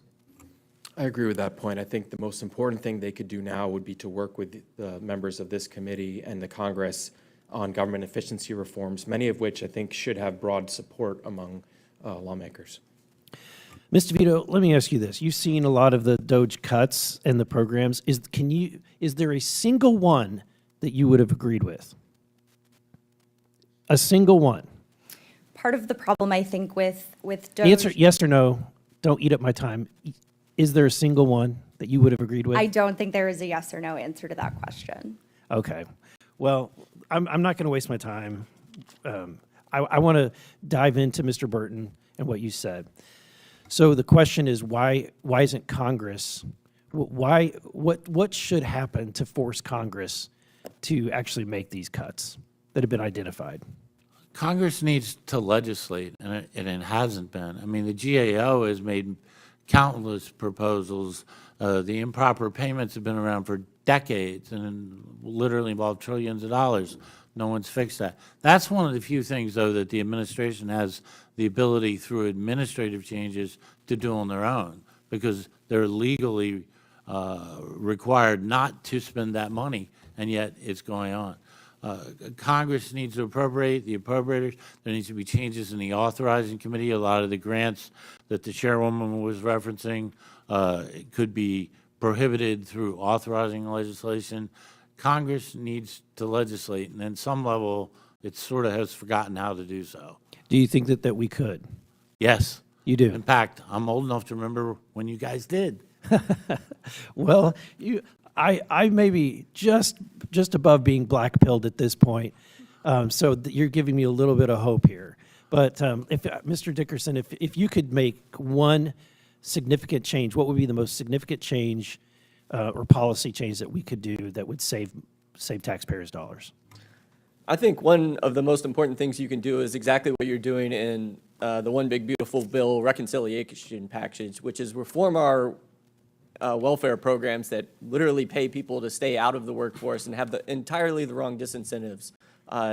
I agree with that point. I think the most important thing they could do now would be to work with the members of this committee and the Congress on government efficiency reforms, many of which I think should have broad support among lawmakers. Ms. DeVito, let me ask you this. You've seen a lot of the DOGE cuts and the programs. Is there a single one that you would have agreed with? A single one? Part of the problem, I think, with DOGE... Answer yes or no. Don't eat up my time. Is there a single one that you would have agreed with? I don't think there is a yes or no answer to that question. Okay. Well, I'm not going to waste my time. I want to dive into Mr. Burton and what you said. So the question is, why isn't Congress, what should happen to force Congress to actually make these cuts that have been identified? Congress needs to legislate, and it hasn't been. I mean, the GAO has made countless proposals. The improper payments have been around for decades and literally involve trillions of dollars. No one's fixed that. That's one of the few things, though, that the administration has the ability through administrative changes to do on their own, because they're legally required not to spend that money, and yet it's going on. Congress needs to appropriate, the appropriators. There needs to be changes in the authorizing committee. A lot of the grants that the chairwoman was referencing could be prohibited through authorizing legislation. Congress needs to legislate, and at some level, it sort of has forgotten how to do so. Do you think that we could? Yes. You do? In fact, I'm old enough to remember when you guys did. Well, I may be just above being black-pilled at this point, so you're giving me a little bit of hope here. But if Mr. Dickerson, if you could make one significant change, what would be the most significant change or policy change that we could do that would save taxpayers' dollars? I think one of the most important things you can do is exactly what you're doing in the One Big Beautiful Bill reconciliation package, which is reform our welfare programs that literally pay people to stay out of the workforce and have entirely the wrong disincentives,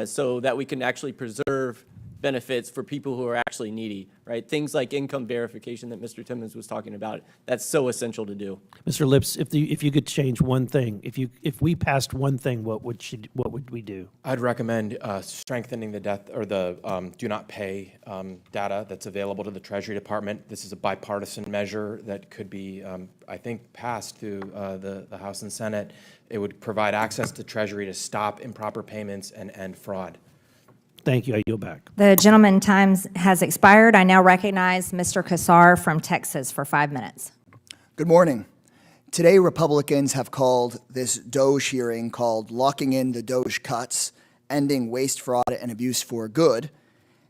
so that we can actually preserve benefits for people who are actually needy, right? Things like income verification that Mr. Timmons was talking about, that's so essential to do. Mr. Lips, if you could change one thing, if we passed one thing, what would we do? I'd recommend strengthening the do not pay data that's available to the Treasury Department. This is a bipartisan measure that could be, I think, passed through the House and Senate. It would provide access to Treasury to stop improper payments and end fraud. Thank you. I yield back. The gentleman's time has expired. I now recognize Mr. Kassar from Texas for 5 minutes. Good morning. Today, Republicans have called this DOGE hearing called Locking in the DOGE Cuts, Ending Waste, Fraud, and Abuse for Good.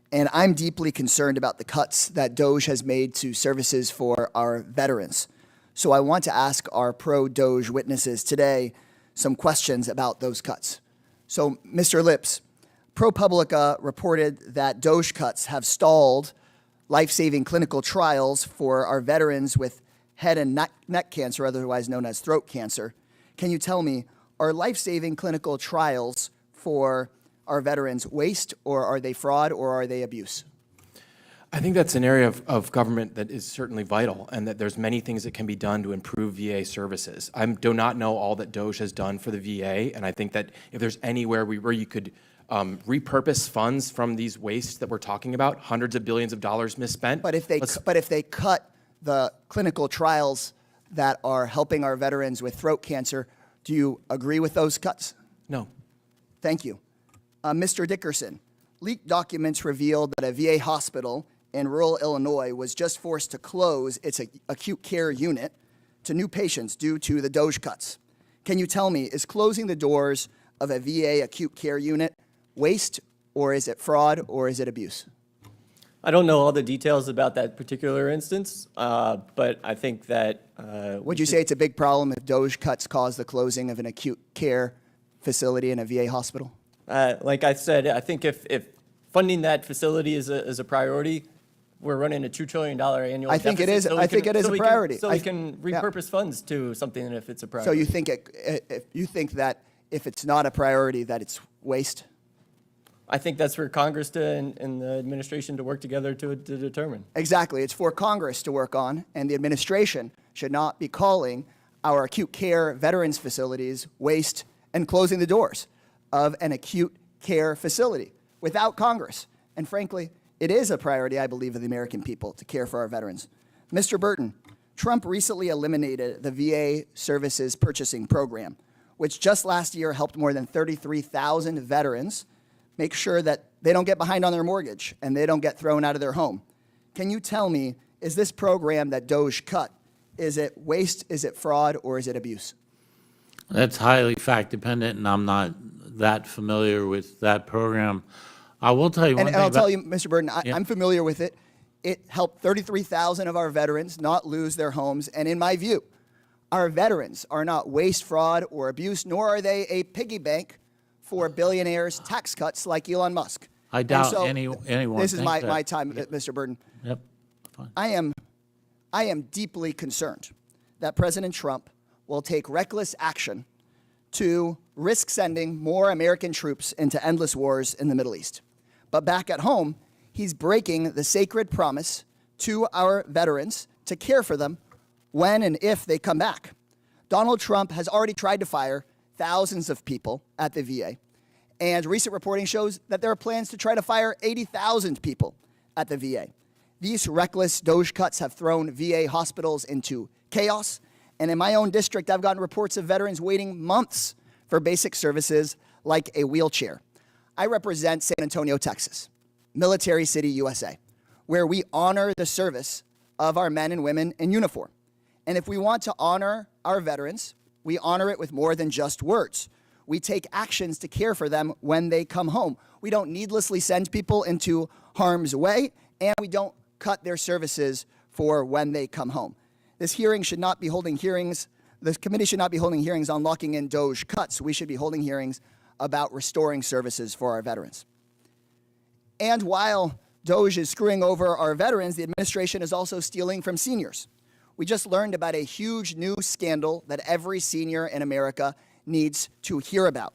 And I'm deeply concerned about the cuts that DOGE has made to services for our veterans. So I want to ask our pro-DOGE witnesses today some questions about those cuts. So, Mr. Lips, ProPublica reported that DOGE cuts have stalled life-saving clinical trials for our veterans with head and neck cancer, otherwise known as throat cancer. Can you tell me, are life-saving clinical trials for our veterans waste, or are they fraud, or are they abuse? I think that's an area of government that is certainly vital, and that there's many things that can be done to improve VA services. I do not know all that DOGE has done for the VA, and I think that if there's anywhere where you could repurpose funds from these wastes that we're talking about, hundreds of billions of dollars misspent. But if they cut the clinical trials that are helping our veterans with throat cancer, do you agree with those cuts? No. Thank you. Mr. Dickerson, leaked documents revealed that a VA hospital in rural Illinois was just forced to close its acute care unit to new patients due to the DOGE cuts. Can you tell me, is closing the doors of a VA acute care unit waste, or is it fraud, or is it abuse? I don't know all the details about that particular instance, but I think that... Would you say it's a big problem if DOGE cuts cause the closing of an acute care facility in a VA hospital? Like I said, I think if funding that facility is a priority, we're running a $2 trillion annual I think it deficit, is. I think it is a priority. So we can repurpose funds to something if it's a priority. So you think that if it's not a priority, that it's waste? I think that's for Congress and the administration to work together to determine. Exactly. It's for Congress to work on, and the administration should not be calling our acute care veterans facilities waste and closing the doors of an acute care facility without Congress. And frankly, it is a priority, I believe, of the American people to care for our veterans. Mr. Burton, Trump recently eliminated the VA Services Purchasing Program, which just last year helped more than 33,000 veterans make sure that they don't get behind on their mortgage and they don't get thrown out of their home. Can you tell me, is this program that DOGE cut, is it waste, is it fraud, or is it abuse? That's highly fact-dependent, and I'm not that familiar with that program. I will tell you one thing. And I'll tell you, Mr. Burton, I'm familiar with it. It helped 33,000 of our veterans not lose their homes, and in my view, our veterans are not waste, fraud, or abuse, nor are they a piggy bank for billionaires' tax cuts like Elon Musk. I doubt anyone. This is thinks my that. time, Mr. Burton. Yep. Fine. I am deeply concerned that President Trump will take reckless action to risk sending more American troops into endless wars in the Middle East. But back at home, he's breaking the sacred promise to our veterans to care for them when and if they come back. Donald Trump has already tried to fire thousands of people at the VA, and recent reporting shows that there are plans to try to fire 80,000 people at the VA. These reckless DOGE cuts have thrown VA hospitals into chaos, and in my own district, I've gotten reports of veterans waiting months for basic services like a wheelchair. I represent San Antonio, Texas, Military City, USA, where we honor the service of our men and women in uniform. And if we want to honor our veterans, we honor it with more than just words. We take actions to care for them when they come home. We don't needlessly send people into harm's way, and we don't cut their services for when they come home. This hearing should not be holding hearings. The committee should not be holding hearings on locking in DOGE cuts. We should be holding hearings about restoring services for our veterans. And while DOGE is screwing over our veterans, the administration is also stealing from seniors. We just learned about a huge new scandal that every senior in America needs to hear about.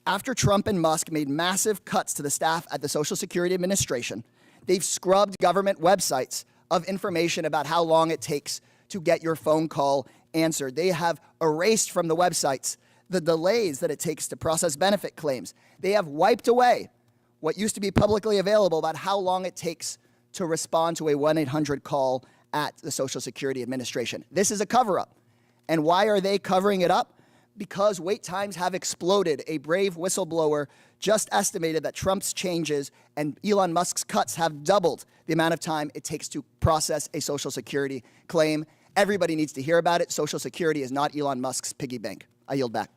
After Trump and Musk made massive cuts to the staff at the Social Security Administration, they've scrubbed government websites of information about how long it takes to get your phone call answered. They have erased from the websites the delays that it takes to process benefit claims. They have wiped away what used to be publicly available about how long it takes to respond to a 1-800 call at the Social Security Administration. This is a cover-up. And why are they covering it up? Because wait times have exploded. A brave whistleblower just estimated that Trump's changes and Elon Musk's cuts have doubled the amount of time it takes to process a Social Security claim. Everybody needs to hear about it. Social Security is not Elon Musk's piggy bank. I yield back.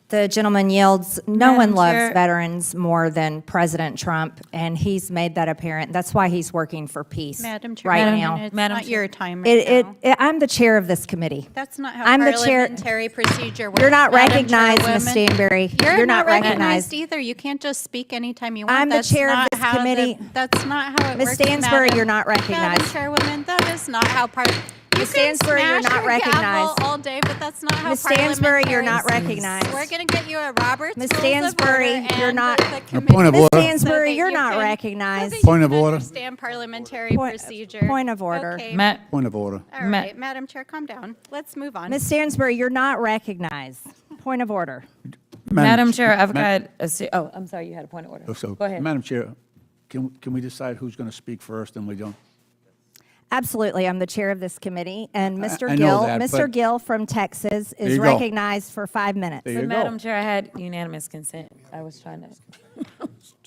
The gentleman yields. No one Madam loves Chair. veterans more than President Trump, and he's made that apparent. That's why he's working for peace Madam Chair, right Madam now. Chair, it's not your time right now. I'm the chair of this committee. That's not how I'm the chair. parliamentary procedure works. You're not Madam recognized, Ms. Chairwoman. Stanberry. You're not recognized either. You can't just speak anytime you want. I'm the That's chair of not this how committee. that's not how it Ms. works. Stansbury, Madam- you're not recognized. Madam Chairwoman, that is not how Ms. Stansbury, you're smash not your gavel recognized. all day, but that's not how Ms. Stansbury, you're not parliamentarians- recognized. We're going to get you a Robert's Ms. Rules of Stansbury, Order you're and not- the A committee point of Ms. order. so Stansbury, that you're you not can- recognized. So that Point you of can order. understand parliamentary procedure. Point of order. Okay. Point of order. All right, Madam Chair, calm down. Let's move on. Ms. Stansbury, you're not recognized. Point of order. Madam Chair, I've got oh, I'm sorry, you had a point of order. So, Go ahead. Madam Chair, can we decide who's going to speak first and we don't? Absolutely. I'm the chair of this committee, and Mr. I know Gill, that, Mr. but- Gill from Texas There is you go. recognized for 5 minutes. There But you Madam go. Chair, I had unanimous consent. I was trying to.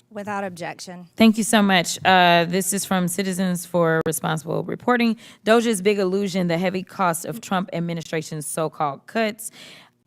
Without objection. Thank you so much. This is from Citizens for Responsible Reporting. DOGE's big illusion, the heavy cost of Trump administration's so-called cuts.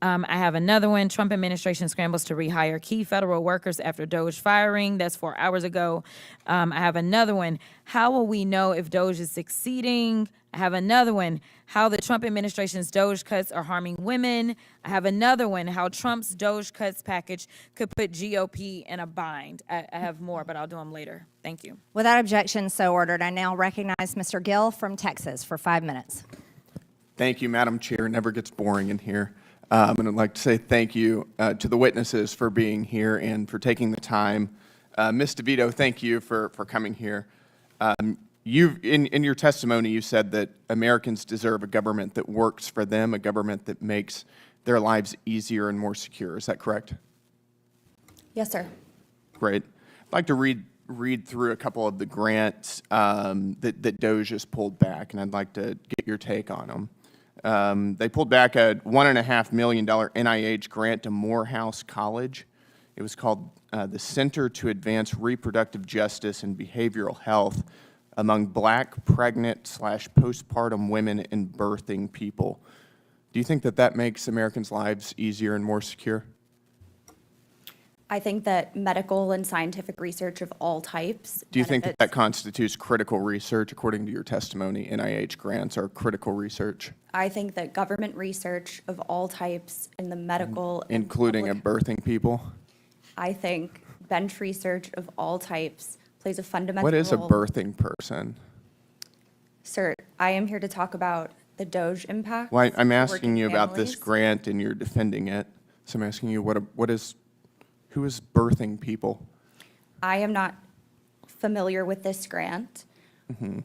I have another one. Trump administration scrambles to rehire key federal workers after DOGE firing. That's 4 hours ago. I have another one. How will we know if DOGE is succeeding? I have another one. How the Trump administration's DOGE cuts are harming women. I have another one. How Trump's DOGE cuts package could put GOP in a bind. I have more, but I'll do them later. Thank you. Without objection, so ordered. I now recognize Mr. Gill from Texas for 5 minutes. Thank you, Madam Chair. It never gets boring in here. And I'd like to say thank you to the witnesses for being here and for taking the time. Ms. DeVito, thank you for coming here. In your testimony, you said that Americans deserve a government that works for them, a government that makes their lives easier and more secure. Is that correct? Yes, sir. Great. I'd like to read through a couple of the grants that DOGE has pulled back, and I'd like to get your take on them. They pulled back a $1.5 million NIH grant to Morehouse College. It was called the Center to Advance Reproductive Justice and Behavioral Health among Black, pregnant/postpartum women and birthing people. Do you think that that makes Americans' lives easier and more secure? I think that medical and scientific research of all types. Do you think that benefits- constitutes critical research? According to your testimony, NIH grants are critical research, I think that government research of all types in the medical. and including public- birthing people? I think bench research of all types plays a fundamental What is a role. birthing person? Sir, I am here to talk about the DOGE impact. Well, I'm for asking working you about this families. grant and you're defending it. So I'm asking you who is birthing people? I am not familiar with this grant. Mm-hmm.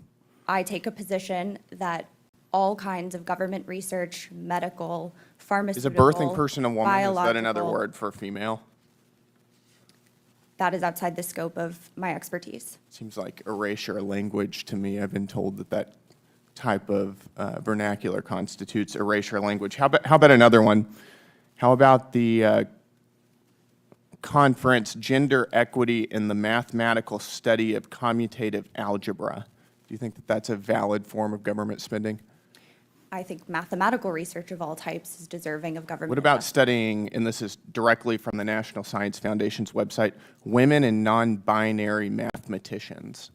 I take a position that all kinds of government research, medical, pharmaceutical. Is a birthing person a woman? Is that another biological- word for female? That is outside the scope of my expertise. Seems like erasure language to me. I've been told that type of vernacular constitutes erasure language. How about another one? How about the conference, Gender Equity in the Mathematical Study of Commutative Algebra? Do you think that that's a valid form of government spending? I think mathematical research of all types is deserving of government. What about investment. studying, and this is directly from the National Science Foundation's website, women and non-binary mathematicians?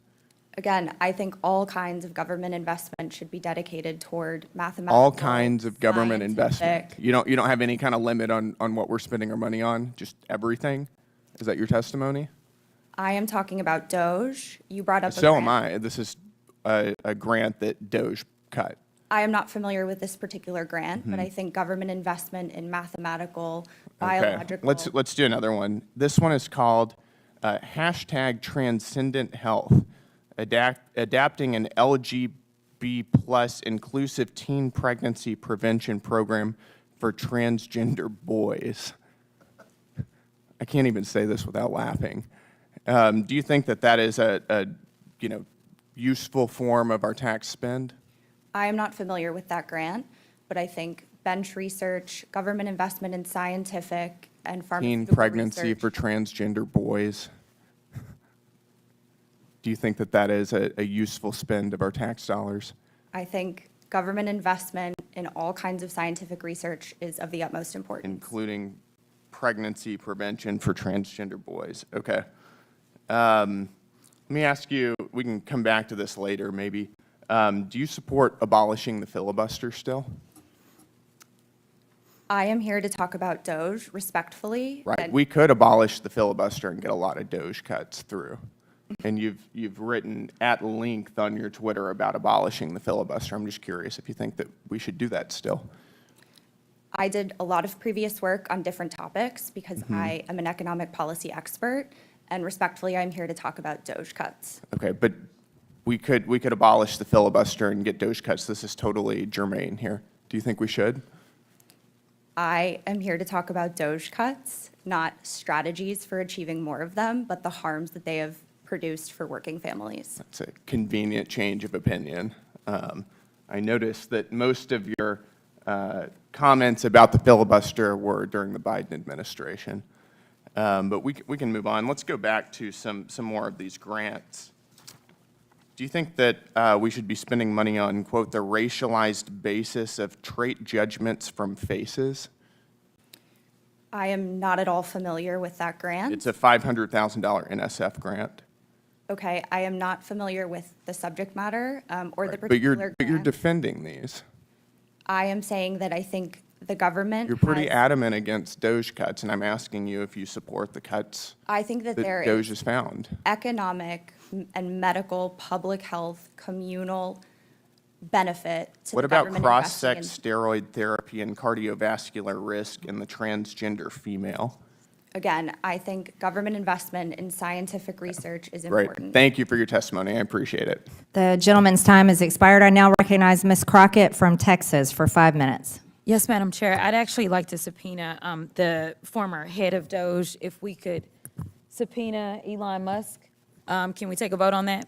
Again, I think all kinds of government investment should be dedicated toward mathematical. All kinds of government investment. scientific- You don't have any kind of limit on what we're spending our money on? Just everything? Is that your testimony? I am talking about DOGE. You brought up. a So am grant. I. This is a grant that DOGE cut. I am not familiar with this particular grant, but I think government investment in mathematical, biological. Okay. Let's do another one. This one is called hashtag Transcendent Health, adapting an LGB plus inclusive teen pregnancy prevention program for transgender boys. I can't even say this without laughing. Do you think that that is a useful form of our tax spend? I am not familiar with that grant, but I think bench research, government investment in scientific and Teen pharmaceutical pregnancy research. for transgender boys. Do you think that that is a useful spend of our tax dollars? I think government investment in all kinds of scientific research is of the utmost importance. Including pregnancy prevention for transgender boys. Okay. Let me ask you, we can come back to this later maybe. Do you support abolishing the filibuster still? I am here to talk about DOGE respectfully. Right. and We could abolish the filibuster and get a lot of DOGE cuts through. And you've written at length on your Twitter about abolishing the filibuster. I'm just curious if you think that we should do that still. I did a lot of previous work on different topics because I am an economic policy expert, and respectfully, I'm here to talk about DOGE cuts. Okay, but we could abolish the filibuster and get DOGE cuts. This is totally germane here. Do you think we should? I am here to talk about DOGE cuts, not strategies for achieving more of them, but the harms that they have produced for working families. That's a convenient change of opinion. I noticed that most of your comments about the filibuster were during the Biden administration. But we can move on. Let's go back to some more of these grants. Do you think that we should be spending money on, quote, the racialized basis of trait judgments from faces? I am not at all familiar with that grant. It's a $500,000 NSF grant. Okay, I am not familiar with the subject matter or the But particular you're grant. defending these. I am saying that I think the government You're pretty has- adamant against DOGE cuts, and I'm asking you if you support the cuts I think that there is DOGE has found. economic and medical, public health, communal benefit to What the about government cross-sex investing steroid therapy and cardiovascular risk in the transgender female? Again, I think government investment in scientific research is Great. important. Thank you for your testimony. I appreciate it. The gentleman's time has expired. I now recognize Ms. Crockett from Texas for 5 minutes. Yes, Madam Chair. I'd actually like to subpoena the former head of DOGE. If we could subpoena Elon Musk. Can we take a vote on that?